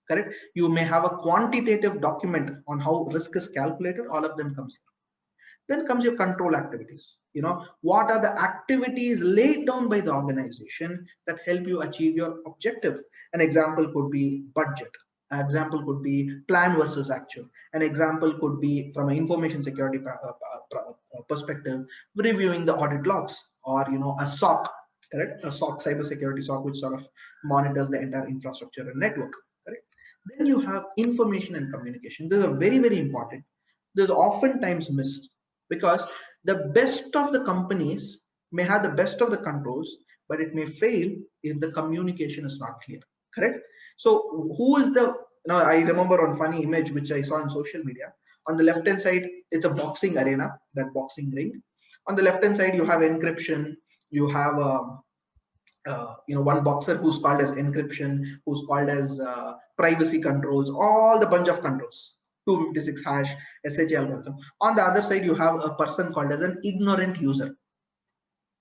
Correct? You may have a quantitative document on how risk is calculated. All of them comes here. Then comes your control activities. What are the activities laid down by the organization that help you achieve your objective? An example could be budget. An example could be plan versus actual. An example could be, from an information security perspective, reviewing the audit logs, or a SOC, correct? A SOC, cybersecurity SOC, which sort of monitors the entire infrastructure and network, correct? Then you have information and communication. These are very, very important. This is oftentimes missed, because the best of the companies may have the best of the controls, but it may fail if the communication is not clear, correct? So who is the, now I remember one funny image which I saw on social media. On the left hand side, it's a boxing arena, that boxing ring. On the left hand side, you have encryption. You have one boxer who's called as encryption, who's called as privacy controls, all the bunch of controls. 256 hash SHA algorithm. On the other side, you have a person called as an ignorant user.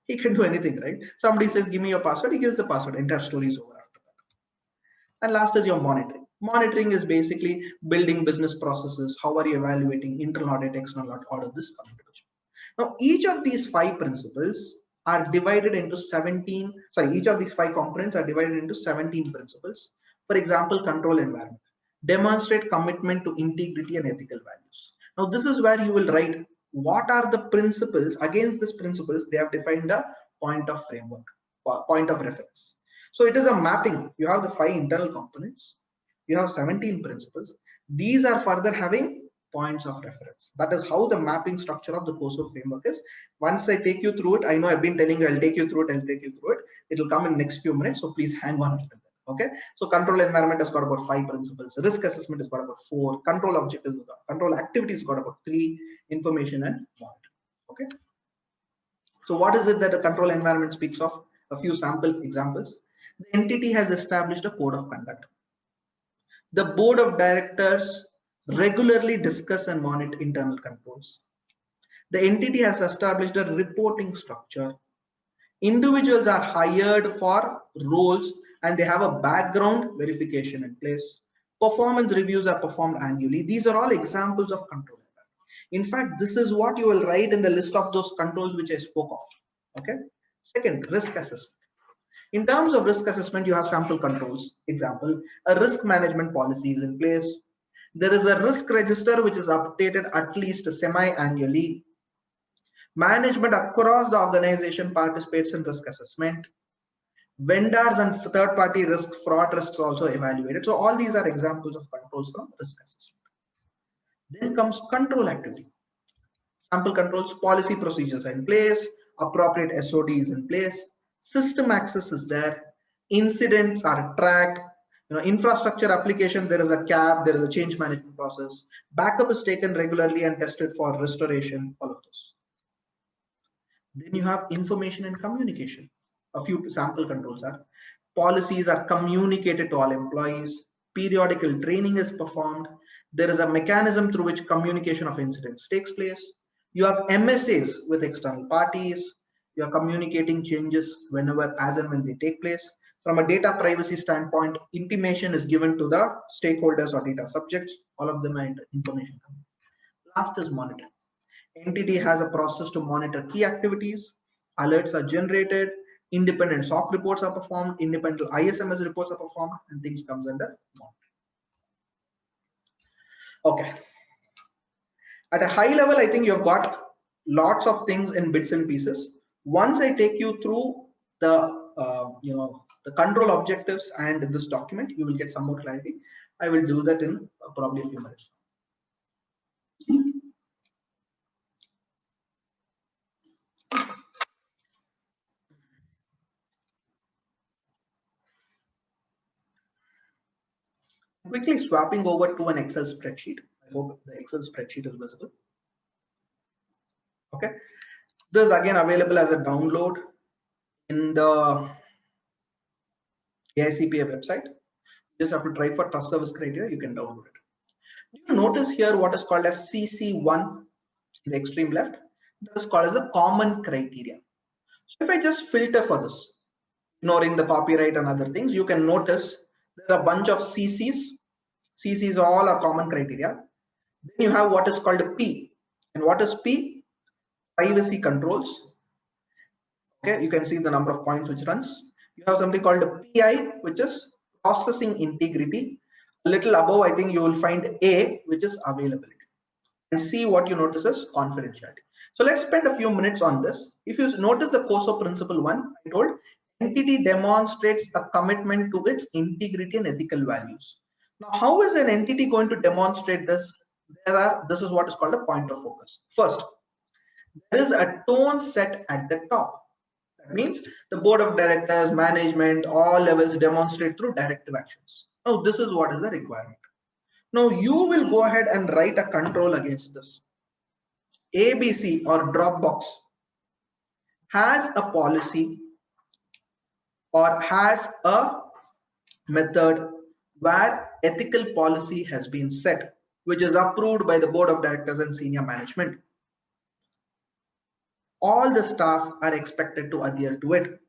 He can do anything, right? Somebody says, give me your password. He gives the password. Entire story is over after that. And last is your monitoring. Monitoring is basically building business processes. How are you evaluating internal audit, external audit, this coming to picture. Now, each of these 5 principles are divided into 17. Sorry, each of these 5 components are divided into 17 principles. For example, control environment. Demonstrate commitment to integrity and ethical values. Now, this is where you will write what are the principles. Against these principles, they have defined a point of framework, point of reference. So it is a mapping. You have the 5 internal components. You have 17 principles. These are further having points of reference. That is how the mapping structure of the COSO framework is. Once I take you through it, I know I've been telling you I'll take you through it. It will come in next few minutes. So please hang on until then. Okay. So control environment has got about 5 principles. Risk assessment has got about 4. Control objectives, control activities got about 3. Information and monitoring. Okay. So what is it that the control environment speaks of? A few sample examples. The entity has established a code of conduct. The board of directors regularly discuss and monitor internal controls. The entity has established a reporting structure. Individuals are hired for roles and they have a background verification in place. Performance reviews are performed annually. These are all examples of control. In fact, this is what you will write in the list of those controls which I spoke of. Okay. Second, risk assessment. In terms of risk assessment, you have sample controls. Example, a risk management policy is in place. There is a risk register which is updated at least semi-annually. Management across the organization participates in risk assessment. Vendors and third-party risk, fraud risks also evaluated. So all these are examples of controls from risk assessment. Then comes control activity. Sample controls, policy procedures are in place, appropriate SOD is in place, system access is there, incidents are tracked, infrastructure application, there is a CAP, there is a change management process, backup is taken regularly and tested for restoration, all of those. Then you have information and communication. A few sample controls are policies are communicated to all employees, periodical training is performed, there is a mechanism through which communication of incidents takes place. You have MSAs with external parties. You are communicating changes whenever, as and when they take place. From a data privacy standpoint, intimation is given to the stakeholders or data subjects. All of them are information. Last is monitoring. Entity has a process to monitor key activities. Alerts are generated. Independent SOC reports are performed. Independent ISMS reports are performed, and things comes under monitoring. Okay. At a high level, I think you've got lots of things in bits and pieces. Once I take you through the the control objectives and this document, you will get some more clarity. I will do that in probably a few minutes. Quickly swapping over to an Excel spreadsheet. I hope the Excel spreadsheet is visible. Okay. This is again available as a download in the AICPA website. You just have to try for trust service criteria, you can download it. Do you notice here what is called as CC1 in the extreme left? That is called as a common criteria. So if I just filter for this, ignoring the copyright and other things, you can notice there are a bunch of CCs. CCs all are common criteria. Then you have what is called a P. And what is P? Privacy controls. Okay, you can see the number of points which runs. You have something called a PI, which is processing integrity. A little above, I think you will find A, which is availability. And see what you notice is confidentiality. So let's spend a few minutes on this. If you notice the COSO principle 1, I told entity demonstrates a commitment to its integrity and ethical values. Now, how is an entity going to demonstrate this? This is what is called a point of focus. First, there is a tone set at the top. That means the board of directors, management, all levels demonstrate through directive actions. Now, this is what is the requirement. Now, you will go ahead and write a control against this. ABC or Dropbox has a policy or has a method where ethical policy has been set. which is approved by the board of directors and senior management. All the staff are expected to adhere to it.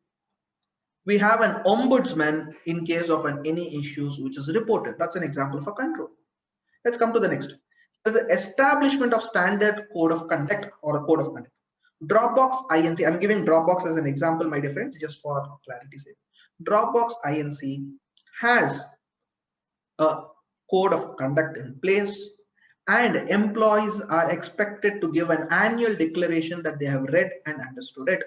We have an ombudsman in case of any issues which is reported. That's an example for control. Let's come to the next. There's an establishment of standard code of conduct or a code of conduct. Dropbox INC, I'm giving Dropbox as an example, my dear friends, just for clarity's sake. Dropbox INC has a code of conduct in place, and employees are expected to give an annual declaration that they have read and understood it.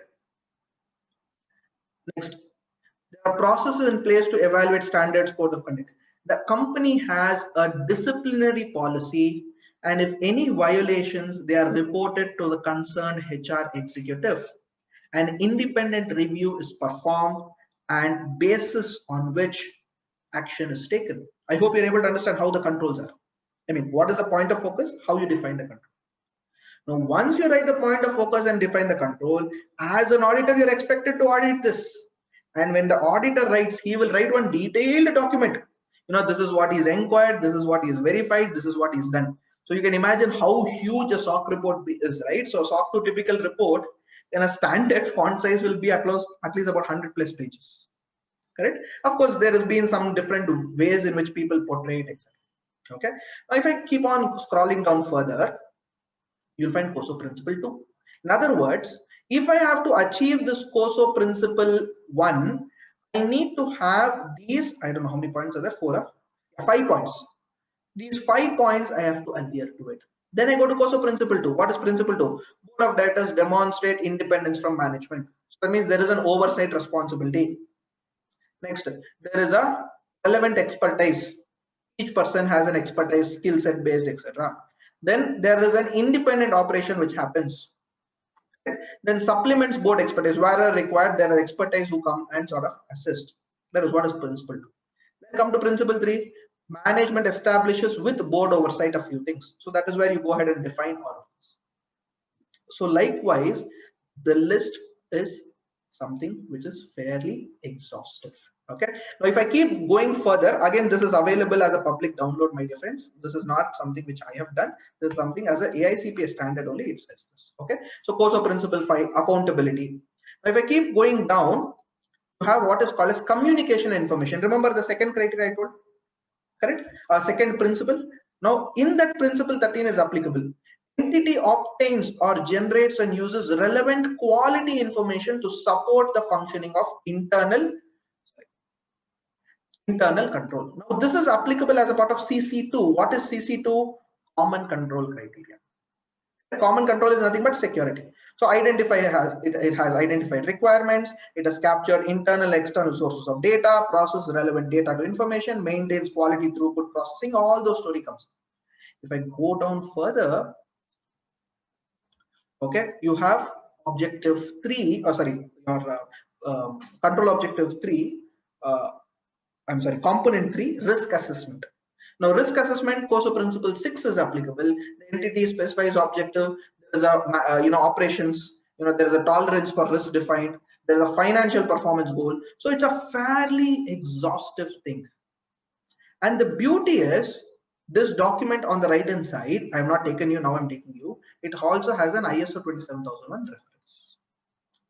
Next, there are processes in place to evaluate standards code of conduct. The company has a disciplinary policy, and if any violations, they are reported to the concerned HR executive. An independent review is performed and basis on which action is taken. I hope you're able to understand how the controls are. I mean, what is the point of focus? How you define the control. Now, once you write the point of focus and define the control, as an auditor, you're expected to audit this. And when the auditor writes, he will write one detailed document. You know, this is what is inquired, this is what is verified, this is what is done. So you can imagine how huge a SOC report is, right? So SOC 2 typical report in a standard font size will be at least about 100 plus pages. Correct? Of course, there has been some different ways in which people portray it, etc. Okay. Now, if I keep on scrolling down further, you'll find COSO principle 2. In other words, if I have to achieve this COSO principle 1, I need to have these, I don't know how many points are there, 5 points. These 5 points I have to adhere to it. Then I go to COSO principle 2. What is principle 2? Board of directors demonstrate independence from management. So that means there is an oversight responsibility. Next, there is a relevant expertise. Each person has an expertise, skill set based, etc. Then there is an independent operation which happens. Then supplements board expertise. Where required, there are expertise who come and sort of assist. That is what is principle 2. Then come to principle 3. Management establishes with board oversight a few things. So that is where you go ahead and define all of this. So likewise, the list is something which is fairly exhaustive. Okay. Now, if I keep going further, again, this is available as a public download, my dear friends. This is not something which I have done. This is something as an AICPA standard only. It says this. Okay. So, COSO principle 5, accountability. Now, if I keep going down, you have what is called as communication information. Remember the second criteria I told? Correct? Second principle. Now, in that principle 13 is applicable. Entity obtains or generates and uses relevant quality information to support the functioning of internal control. Now, this is applicable as a part of CC2. What is CC2? Common control criteria. Common control is nothing but security. So it has identified requirements, it has captured internal, external sources of data, process relevant data to information, maintains quality throughput processing, all those story comes. If I go down further, okay, you have objective 3, control objective 3, component 3, risk assessment. Now, risk assessment, COSO principle 6 is applicable. The entity specifies objective. There is a operations. There is a tolerance for risk defined. There is a financial performance goal. So it's a fairly exhaustive thing. And the beauty is, this document on the right hand side, I have not taken you, now I'm taking you. It also has an ISO 27001 reference,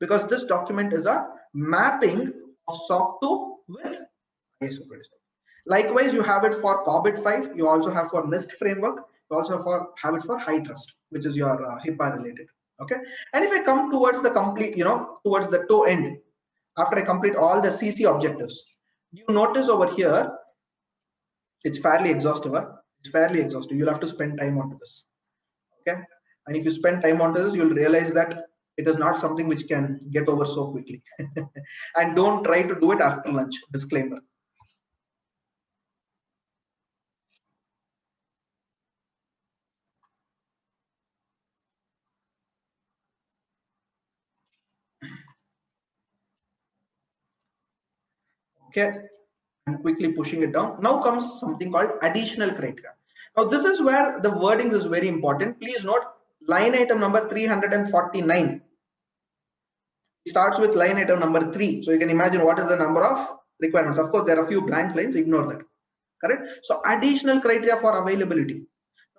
because this document is a mapping of SOC 2 with ISO 27. Likewise, you have it for COBIT 5. You also have for NIST framework. You also have it for high trust, which is your HIPAA related. Okay. And if I come towards the complete, towards the toe end, after I complete all the CC objectives, you notice over here, it's fairly exhaustive. It's fairly exhaustive. You'll have to spend time onto this. Okay. And if you spend time onto this, you'll realize that it is not something which can get over so quickly. And don't try to do it after lunch. Disclaimer. Okay, I'm quickly pushing it down. Now comes something called additional criteria. Now this is where the wording is very important. Please note line item number 349. It starts with line item number 3. So you can imagine what is the number of requirements. Of course, there are a few blank lines. Ignore that. Correct. So additional criteria for availability.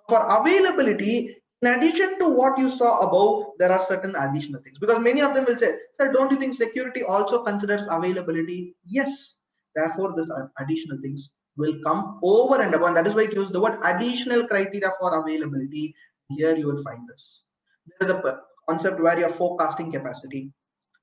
For availability, in addition to what you saw above, there are certain additional things, because many of them will say, sir, don't you think security also considers availability? Yes. Therefore, this additional things will come over and above. And that is why it used the word additional criteria for availability. Here you will find this. There is a concept where you're forecasting capacity.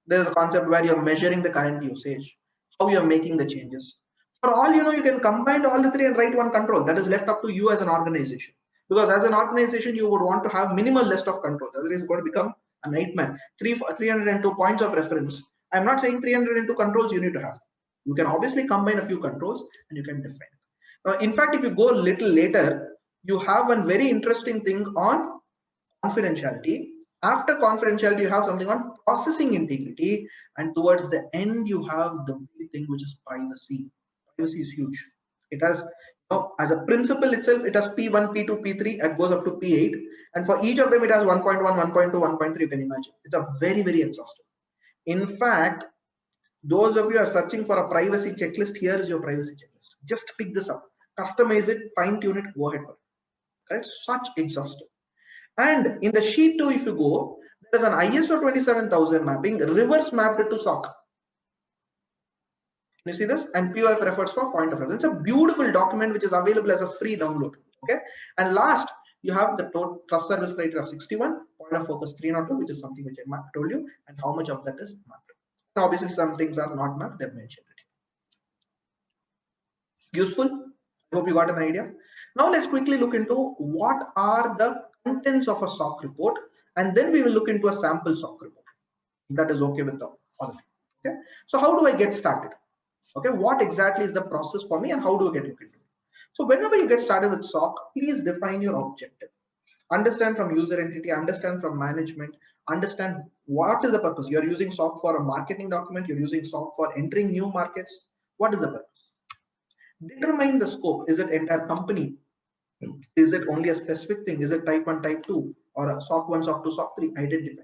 There is a concept where you're measuring the current usage, how you're making the changes. For all you know, you can combine all the three and write one control. That is left up to you as an organization. Because as an organization, you would want to have minimal list of controls. Otherwise, it's going to become a nightmare. 302 points of reference. I'm not saying 302 controls you need to have. You can obviously combine a few controls and you can define. Now, in fact, if you go a little later, you have one very interesting thing on confidentiality. After confidentiality, you have something on processing integrity. And towards the end, you have the big thing, which is privacy. Privacy is huge. It has, as a principle itself, it has P1, P2, P3, it goes up to P8. And for each of them, it has 1.1, 1.2, 1.3, you can imagine. It's a very, very exhaustive. In fact, those of you are searching for a privacy checklist, here is your privacy checklist. Just pick this up, customize it, fine tune it, go ahead for it. Correct? Such exhaustive. And in the sheet 2, if you go, there is an ISO 27000 mapping reverse mapped to SOC. You see this? And POF refers for point of reference. It's a beautiful document which is available as a free download. Okay. And last, you have the trust service criteria 61, point of focus 302, which is something which I told you, and how much of that is mapped. And obviously, some things are not mapped, they've mentioned it. Useful? I hope you got an idea. Now let's quickly look into what are the contents of a SOC report, and then we will look into a sample SOC report. If that is okay with all of you. Okay. So how do I get started? Okay, what exactly is the process for me and how do I get into it? So whenever you get started with SOC, please define your objective. Understand from user entity, understand from management, understand what is the purpose. You're using SOC for a marketing document, you're using SOC for entering new markets. What is the purpose? Determine the scope. Is it entire company? Is it only a specific thing? Is it type 1, type 2, or a SOC 1, SOC 2, SOC 3? Identify.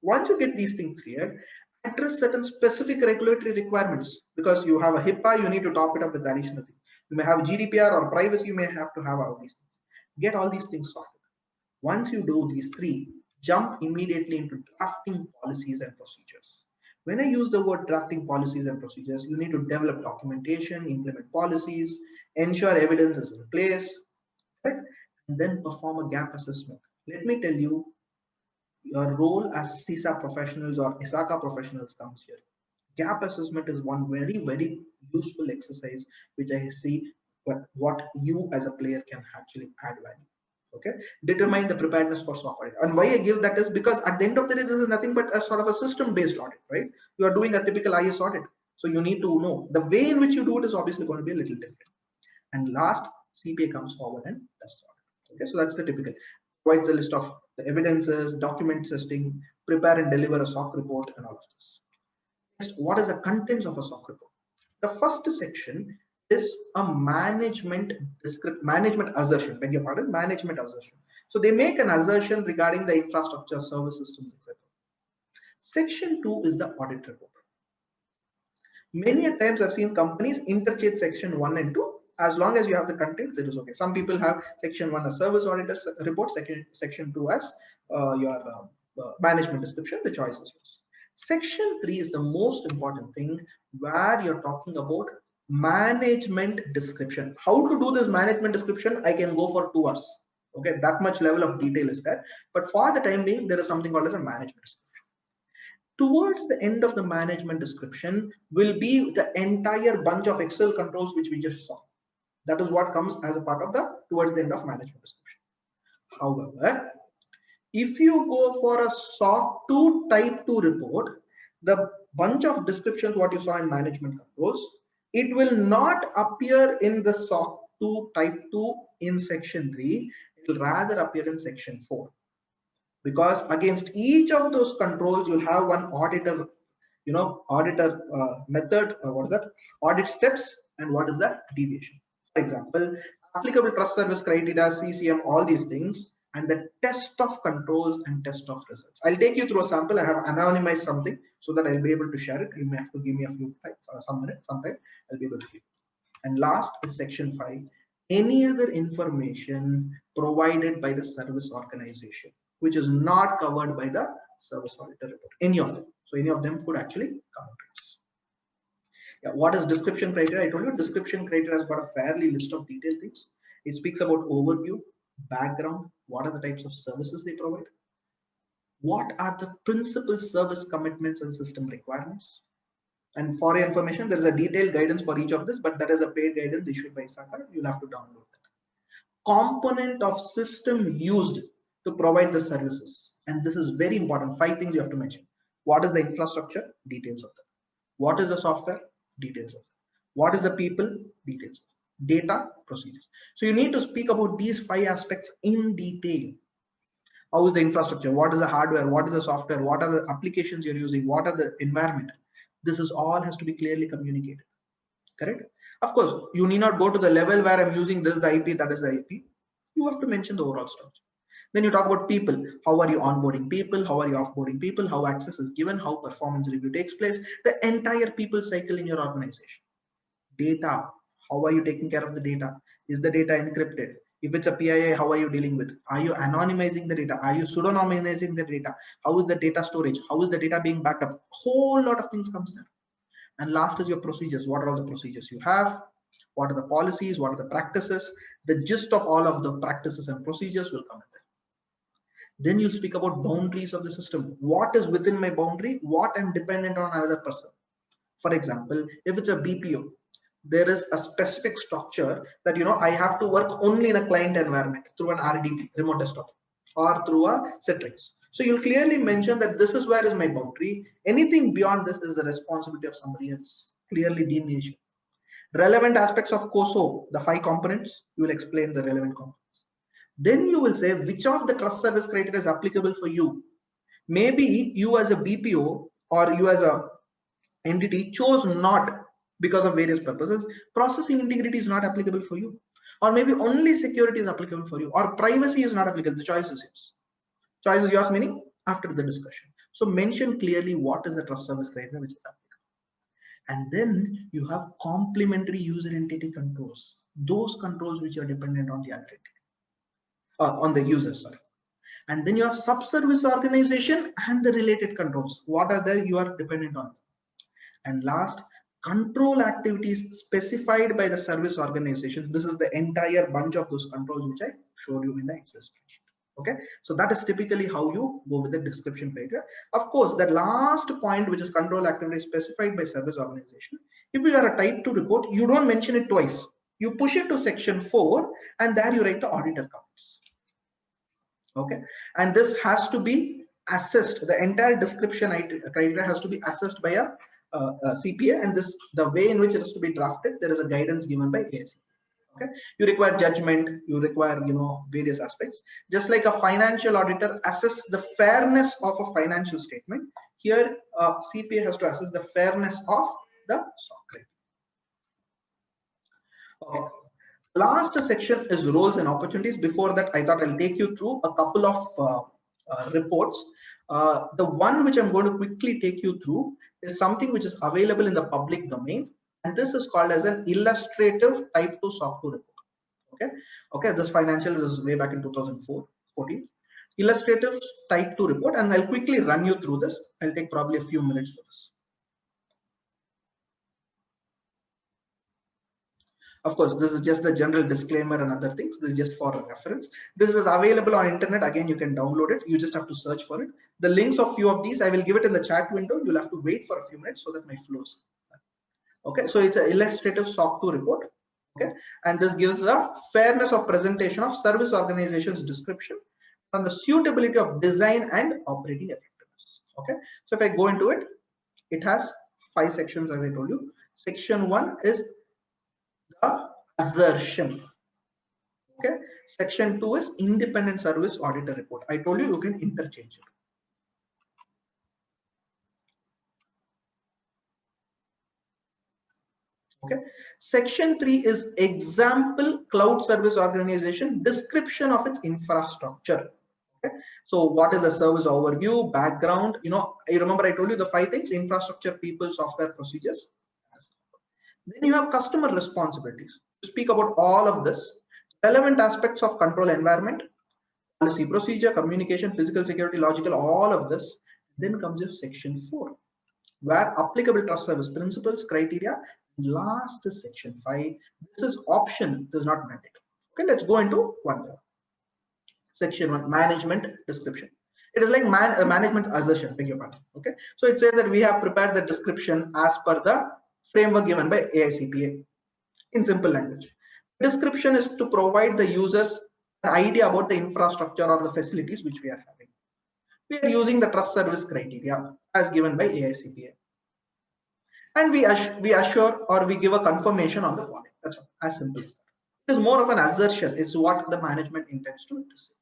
Once you get these things cleared, address certain specific regulatory requirements, because you have a HIPAA, you need to top it up with additional things. You may have GDPR or privacy, you may have to have all these things. Get all these things sorted. Once you do these three, jump immediately into drafting policies and procedures. When I use the word drafting policies and procedures, you need to develop documentation, implement policies, ensure evidence is in place, right? And then perform a gap assessment. Let me tell you, your role as CISA professionals or ISACA professionals comes here. Gap assessment is one very, very useful exercise, which I see what you as a player can actually add value. Okay, determine the preparedness for SOC audit. And why I give that is because at the end of the day, this is nothing but a sort of a system-based audit, right? You are doing a typical IS audit. So you need to know the way in which you do it is obviously going to be a little different. And last, CPA comes forward and does the audit. Okay, so that's the typical. Provides the list of the evidences, document testing, prepare and deliver a SOC report, and all of this. Next, what is the contents of a SOC report? The first section is a management assertion. Beg your pardon, management assertion. So they make an assertion regarding the infrastructure, service systems, etc. Section 2 is the audit report. Many a times I've seen companies interchange section 1 and 2. As long as you have the contents, it is okay. Some people have section 1 as service auditor report, section 2 as your management description. The choice is yours. Section 3 is the most important thing, where you're talking about management description. How to do this management description, I can go for 2 hours. Okay, that much level of detail is there. But for the time being, there is something called as a management description. Towards the end of the management description will be the entire bunch of Excel controls which we just saw. That is what comes as a part of the towards the end of management description. However, if you go for a SOC 2 type 2 report, the bunch of descriptions what you saw in management controls, it will not appear in the SOC 2 type 2 in section 3. It will rather appear in section 4. Because against each of those controls, you'll have one auditor, method, what is that? Audit steps, and what is the deviation. For example, applicable trust service criteria, CCM, all these things, and the test of controls and test of results. I'll take you through a sample. I have anonymized something so that I'll be able to share it. You may have to give me a few time, some minutes, sometime I'll be able to give. And last is section 5. any other information provided by the service organization, which is not covered by the service auditor report, any of them. So any of them could actually come into this. Yeah, what is description criteria? I told you description criteria has got a fairly list of detailed things. It speaks about overview, background, what are the types of services they provide, what are the principal service commitments and system requirements. And for your information, there is a detailed guidance for each of this, but that is a paid guidance issued by ISACA. You'll have to download that. Component of system used to provide the services. And this is very important. 5 things you have to mention. What is the infrastructure? Details of that. What is the software? Details of that. What is the people? Details of that. Data, procedures. So you need to speak about these 5 aspects in detail. How is the infrastructure? What is the hardware? What is the software? What are the applications you're using? What are the environment? This is all has to be clearly communicated. Correct? Of course, you need not go to the level where I'm using this, the IP, that is the IP. You have to mention the overall structure. Then you talk about people. How are you onboarding people? How are you offboarding people? How access is given? How performance review takes place? The entire people cycle in your organization. Data. How are you taking care of the data? Is the data encrypted? If it's a PII, how are you dealing with? Are you anonymizing the data? Are you pseudonymizing the data? How is the data storage? How is the data being backed up? Whole lot of things comes there. And last is your procedures. What are all the procedures you have? What are the policies? What are the practices? The gist of all of the practices and procedures will come in there. Then you'll speak about boundaries of the system. What is within my boundary? What I'm dependent on another person. For example, if it's a BPO, there is a specific structure that, I have to work only in a client environment through an RDP, remote desktop, or through a Citrix. So you'll clearly mention that this is where is my boundary. Anything beyond this is the responsibility of somebody else. Clearly delineation. Relevant aspects of COSO, the 5 components, you will explain the relevant components. Then you will say which of the trust service criteria is applicable for you. Maybe you as a BPO or you as a entity chose not because of various purposes. Processing integrity is not applicable for you, or maybe only security is applicable for you, or privacy is not applicable. The choice is yours. Choice is yours, meaning after the discussion. So mention clearly what is the trust service criteria which is applicable. And then you have complementary user entity controls, those controls which are dependent on the other entity, on the user, sorry. And then you have sub-service organization and the related controls. What are the you are dependent on? And last, control activities specified by the service organizations. This is the entire bunch of those controls which I showed you in the Excel spreadsheet. Okay, so that is typically how you go with the description criteria. Of course, the last point, which is control activities specified by service organization. If you are a type 2 report, you don't mention it twice. You push it to section 4 and there you write the auditor comments. Okay, and this has to be assessed. The entire description criteria has to be assessed by a CPA, and this the way in which it is to be drafted. There is a guidance given by ISACA. Okay, you require judgment. You require various aspects. Just like a financial auditor assess the fairness of a financial statement, here CPA has to assess the fairness of the SOC. Okay. Last section is roles and opportunities. Before that, I thought I'll take you through a couple of reports. The one which I'm going to quickly take you through is something which is available in the public domain, and this is called as an illustrative type 2 SOC 2 report. Okay, this financial is way back in 2014. Illustrative type 2 report, and I'll quickly run you through this. I'll take probably a few minutes for this. Of course, this is just the general disclaimer and other things. This is just for reference. This is available on internet. Again, you can download it. You just have to search for it. The links of few of these, I will give it in the chat window. You'll have to wait for a few minutes so that my flows. Okay, so it's an illustrative SOC 2 report. Okay, and this gives the fairness of presentation of service organization's description on the suitability of design and operating effectiveness. Okay, so if I go into it, it has 5 sections, as I told you. Section 1 is the assertion. Okay, section 2 is independent service auditor report. I told you you can interchange it. Okay, section 3 is example cloud service organization description of its infrastructure. Okay, so what is the service overview, background? You remember I told you the 5 things: infrastructure, people, software, procedures. Then you have customer responsibilities. To speak about all of this, Relevant aspects of control environment, policy, procedure, communication, physical security, logical, all of this. Then comes your section 4, where applicable trust service principles, criteria. Last is section 5. This is option, this is not mandate. Okay, let's go into one. Section 1, management description. It is like management's assertion, beg your pardon. Okay, so it says that we have prepared the description as per the framework given by AICPA in simple language. Description is to provide the users an idea about the infrastructure or the facilities which we are having. We are using the trust service criteria as given by AICPA. And we assure or we give a confirmation on the following. That's all, as simple as that. It is more of an assertion. It's what the management intends to say.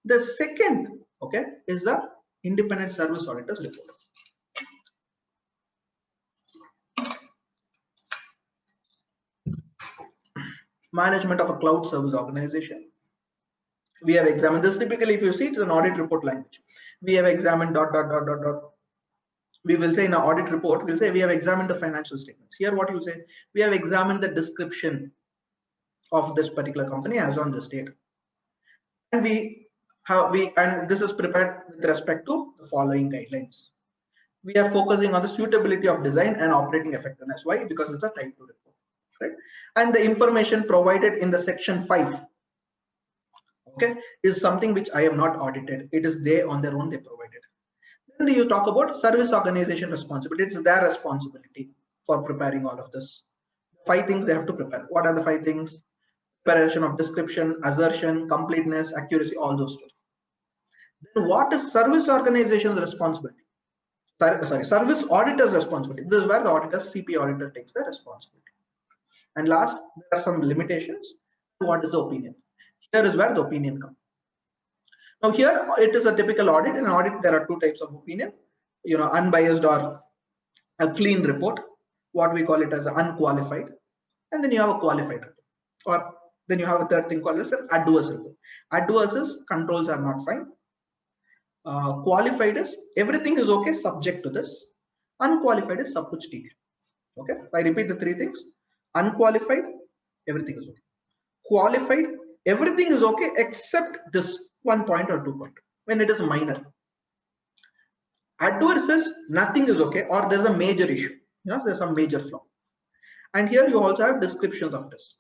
The second, okay, is the independent service auditors report. Management of a cloud service organization. We have examined this. Typically, if you see, it's an audit report language. We have examined ... We will say in an audit report, we'll say we have examined the financial statements. Here, what you say, we have examined the description of this particular company as on this date, and and this is prepared with respect to the following guidelines. We are focusing on the suitability of design and operating effectiveness. Why? Because it's a type 2 report, right? And the information provided in the section 5, okay, is something which I have not audited. It is they on their own, they provided. Then you talk about service organization responsibility. It's their responsibility for preparing all of this. 5 things they have to prepare. What are the 5 things? Preparation of description, assertion, completeness, accuracy, all those stuff. Then what is service organization's responsibility? Sorry, service auditor's responsibility. This is where the auditor, CPA auditor, takes the responsibility. And last, there are some limitations. What is the opinion? Here is where the opinion comes. Now here it is a typical audit. In audit, there are 2 types of opinion, unbiased or a clean report, what we call it as unqualified, and then you have a qualified report, or then you have a third thing called as an adverse report. Adverse is controls are not fine. Qualified is everything is okay subject to this. Unqualified is sab kuch theek hai. Okay, I repeat the 3 things. Unqualified, everything is okay. Qualified, everything is okay except this 1 point or 2 point when it is minor. Adverse is nothing is okay or there's a major issue. There's some major flaw. And here you also have descriptions of this.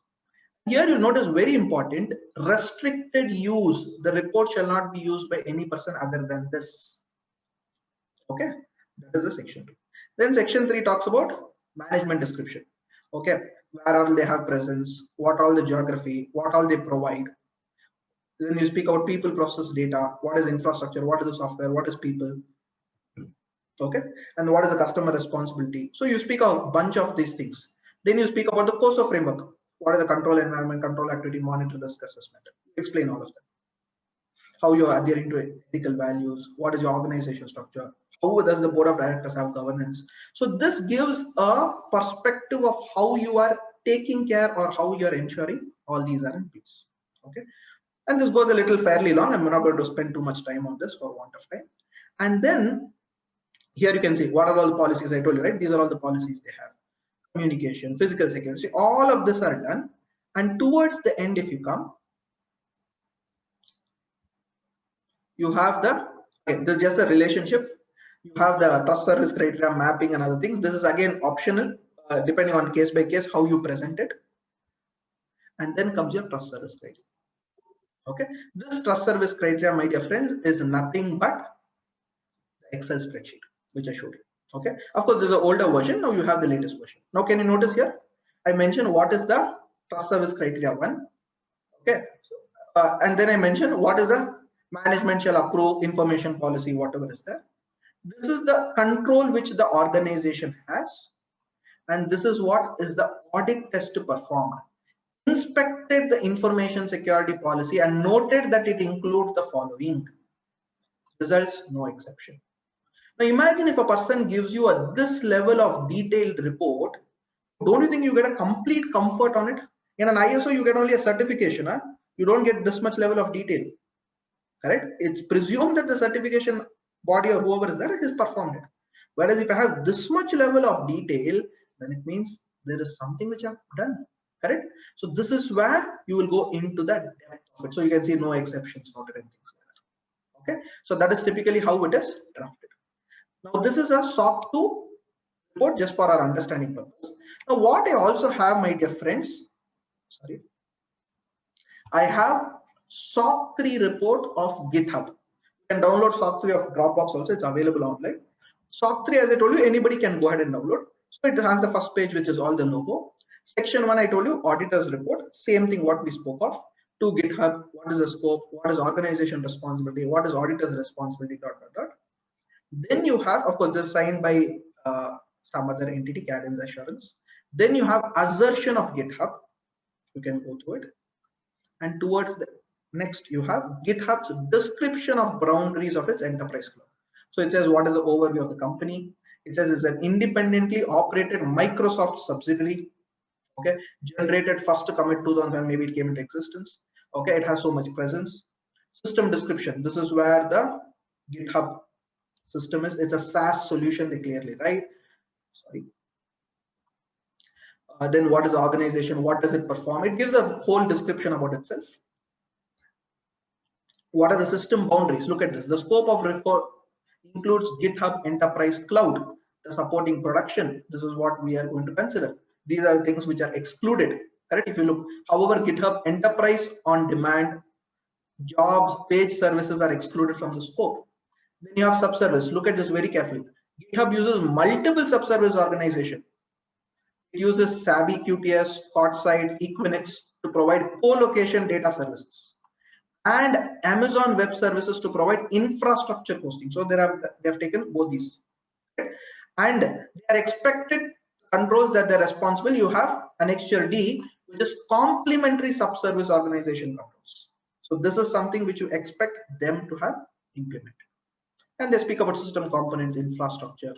Here you notice very important, restricted use. The report shall not be used by any person other than this. Okay, that is the section 2. Then section 3 talks about management description. Okay, where all they have presence, what all the geography, what all they provide. Then you speak about people, process, data, what is infrastructure, what is the software, what is people. Okay, and what is the customer responsibility. So you speak of a bunch of these things. Then you speak about the course of framework. What is the control environment, control activity, monitor, risk assessment. Explain all of that. How you are adhering to ethical values, what is your organization structure, how does the board of directors have governance. So this gives a perspective of how you are taking care or how you are ensuring all these are in place. Okay, and this goes a little fairly long. I'm not going to spend too much time on this for want of time. And then here you can see what are all the policies I told you, right? These are all the policies they have. Communication, physical security, all of this are done. And towards the end, if you come, you have this is just the relationship. You have the trust service criteria mapping and other things. This is again optional, depending on case by case, how you present it. And then comes your trust service criteria. Okay, this trust service criteria, my dear friends, is nothing but the Excel spreadsheet, which I showed you. Okay, of course, there's an older version. Now you have the latest version. Now, can you notice here? I mentioned what is the trust service criteria 1. Okay, and then I mentioned what is the management shall approve information policy, whatever is there. This is the control which the organization has, and this is what is the audit test performed. Inspected the information security policy and noted that it includes the following. Results, no exception. Now imagine if a person gives you this level of detailed report, don't you think you get a complete comfort on it? In an ISO, you get only a certification. You don't get this much level of detail. Correct? It's presumed that the certification body or whoever is there has performed it. Whereas if I have this much level of detail, then it means there is something which I've done. correct? So this is where you will go into the depth of it. So you can see no exceptions noted and things like that. Okay, so that is typically how it is drafted. Now this is a SOC 2 report just for our understanding purpose. Now what I also have, my dear friends, sorry, I have SOC 3 report of GitHub. You can download SOC 3 of Dropbox also, it's available online. SOC 3, as I told you, anybody can go ahead and download. So it has the first page, which is all the logo. Section 1, I told you, auditor's report, same thing what we spoke of. To GitHub, what is the scope, what is organization responsibility, what is auditor's responsibility, dot, dot, dot. Then you have, of course, this signed by some other entity, cadence assurance. Then you have assertion of GitHub. You can go through it. And towards the next, you have GitHub's description of boundaries of its enterprise cloud. So it says what is the overview of the company. It says it's an independently operated Microsoft subsidiary. Okay, generated first to commit 2000, maybe it came into existence. Okay, it has so much presence. System description. This is where the GitHub system is. It's a SaaS solution, they clearly write. Sorry. Then what is the organization? What does it perform? It gives a whole description about itself. What are the system boundaries? Look at this. The scope of report includes GitHub Enterprise Cloud, the supporting production. This is what we are going to consider. These are things which are excluded. Correct? If you look, however, GitHub Enterprise on demand, jobs, page services are excluded from the scope. Then you have subservice. Look at this very carefully. GitHub uses multiple subservice organization. It uses Savvy QTS, Cotside, Equinix to provide co-location data services, and Amazon Web Services to provide infrastructure hosting. So they have taken both these, and they are expected controls that they're responsible. You have annexure D, which is complementary subservice organization controls. So this is something which you expect them to have implemented. And they speak about system components, infrastructure,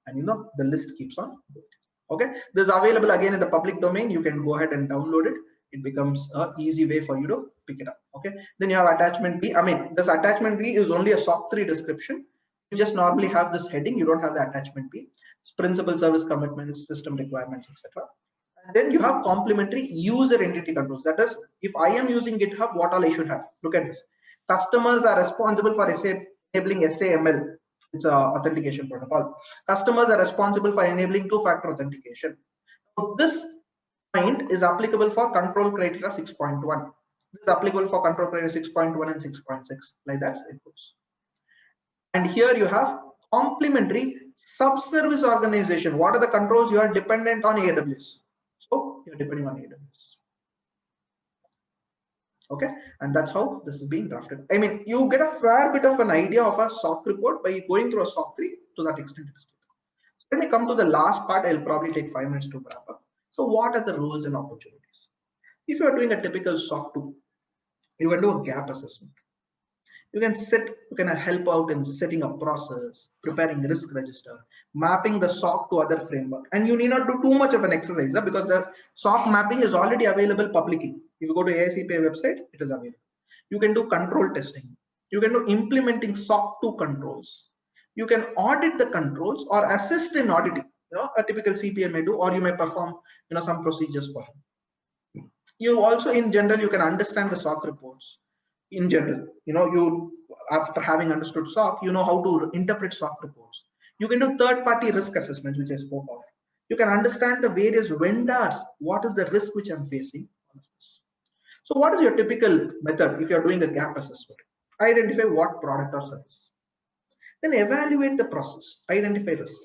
and you know the list keeps on going. Okay, this is available again in the public domain. You can go ahead and download it. It becomes an easy way for you to pick it up. Okay, then you have attachment B. I mean, this attachment B is only a SOC 3 description. You just normally have this heading. You don't have the attachment B. Principal service commitments, system requirements, etc. And then you have complementary user entity controls. That is, if I am using GitHub, what all I should have? Look at this. Customers are responsible for enabling SAML. It's an authentication protocol. Customers are responsible for enabling two-factor authentication. So this point is applicable for control criteria 6.1. This is applicable for control criteria 6.1 and 6.6. Like that it goes. And here you have complementary subservice organization. What are the controls? You are dependent on AWS. So you're depending on AWS. Okay, and that's how this is being drafted. I mean, you get a fair bit of an idea of a SOC report by going through a SOC 3 to that extent. When we come to the last part, I'll probably take 5 minutes to wrap up. So what are the roles and opportunities? If you are doing a typical SOC 2, you can do a gap assessment. You can help out in setting up process, preparing risk register, mapping the SOC to other framework. And you need not do too much of an exercise because the SOC mapping is already available publicly. If you go to ISACA website, it is available. You can do control testing. You can do implementing SOC 2 controls. You can audit the controls or assist in auditing. You know, a typical CPA may do, or you may perform, you know, some procedures for him. You also, in general, you can understand the SOC reports. In general, you know, you after having understood SOC, you know how to interpret SOC reports. You can do third-party risk assessments, which I spoke of. You can understand the various vendors. What is the risk which I'm facing? So what is your typical method if you're doing a gap assessment? Identify what product or service. Then evaluate the process. Identify risk.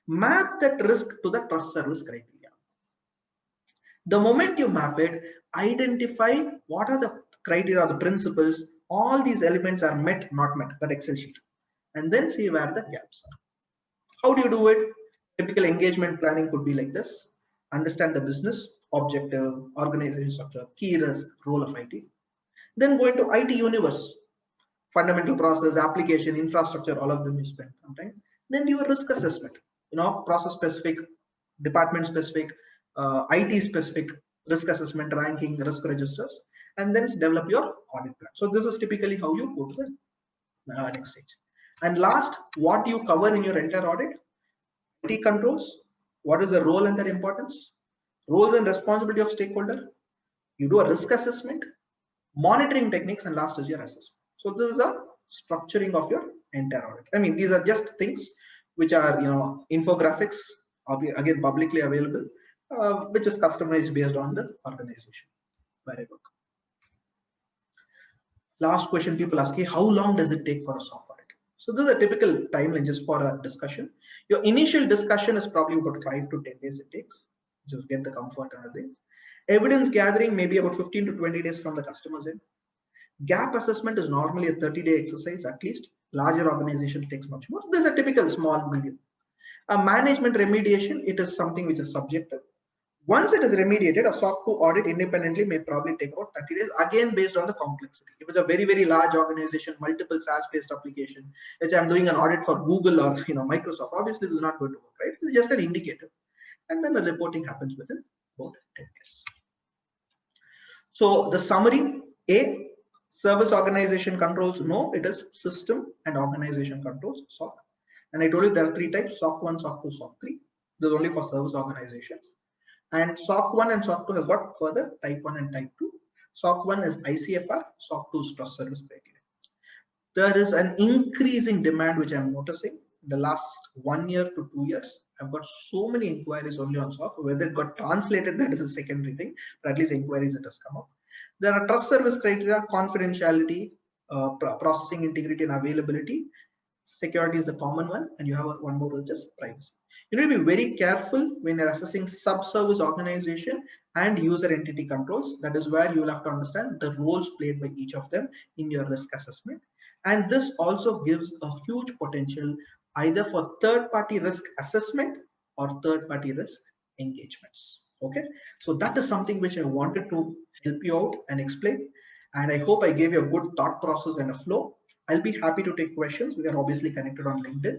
Map that risk to the trust service criteria. The moment you map it, identify what are the criteria or the principles. All these elements are met, not met, that Excel sheet. And then see where the gaps are. How do you do it? Typical engagement planning could be like this. Understand the business, objective, organization structure, key risk, role of IT. Then go into IT universe. Fundamental process, application, infrastructure, all of them you spend some time. Then do a risk assessment. You know, process specific, department specific, IT specific risk assessment, ranking, risk registers, and then develop your audit plan. So this is typically how you go to the next stage. And last, what do you cover in your entire audit? IT controls. What is the role and their importance? roles and responsibility of stakeholder, you do a risk assessment, monitoring techniques, and last is your assessment. So this is a structuring of your entire audit. I mean, these are just things which are, infographics, again, publicly available, which is customized based on the organization where I work. Last question people ask, how long does it take for a SOC audit? So this is a typical timeline just for a discussion. Your initial discussion is probably about 5 to 10 days it takes. Just get the comfort and things. Evidence gathering maybe about 15 to 20 days from the customer's end. Gap assessment is normally a 30-day exercise at least. Larger organizations takes much more. This is a typical small, medium. A management remediation, it is something which is subjective. Once it is remediated, a SOC 2 audit independently may probably take about 30 days, again based on the complexity. If it's a very, very large organization, multiple SaaS-based application, which I'm doing an audit for Google or Microsoft, obviously this is not going to work, right? It's just an indicator. And then the reporting happens within about 10 days. So the summary, A, service organization controls, no, it is system and organization controls, SOC. And I told you there are 3 types, SOC 1, SOC 2, SOC 3. This is only for service organizations. And SOC 1 and SOC 2 has got further type 1 and type 2. SOC 1 is ICFR, SOC 2 is trust service criteria. There is an increasing demand which I'm noticing in the last 1 year to 2 years. I've got so many inquiries only on SOC. Whether it got translated, that is a secondary thing, but at least inquiries it has come up. There are trust service criteria, confidentiality, processing integrity and availability. Security is the common one, and you have one more, which is privacy. You need to be very careful when you're assessing sub-service organization and user entity controls. That is where you will have to understand the roles played by each of them in your risk assessment. And this also gives a huge potential either for third-party risk assessment or third-party risk engagements. Okay, so that is something which I wanted to help you out and explain. And I hope I gave you a good thought process and a flow. I'll be happy to take questions. We are obviously connected on LinkedIn.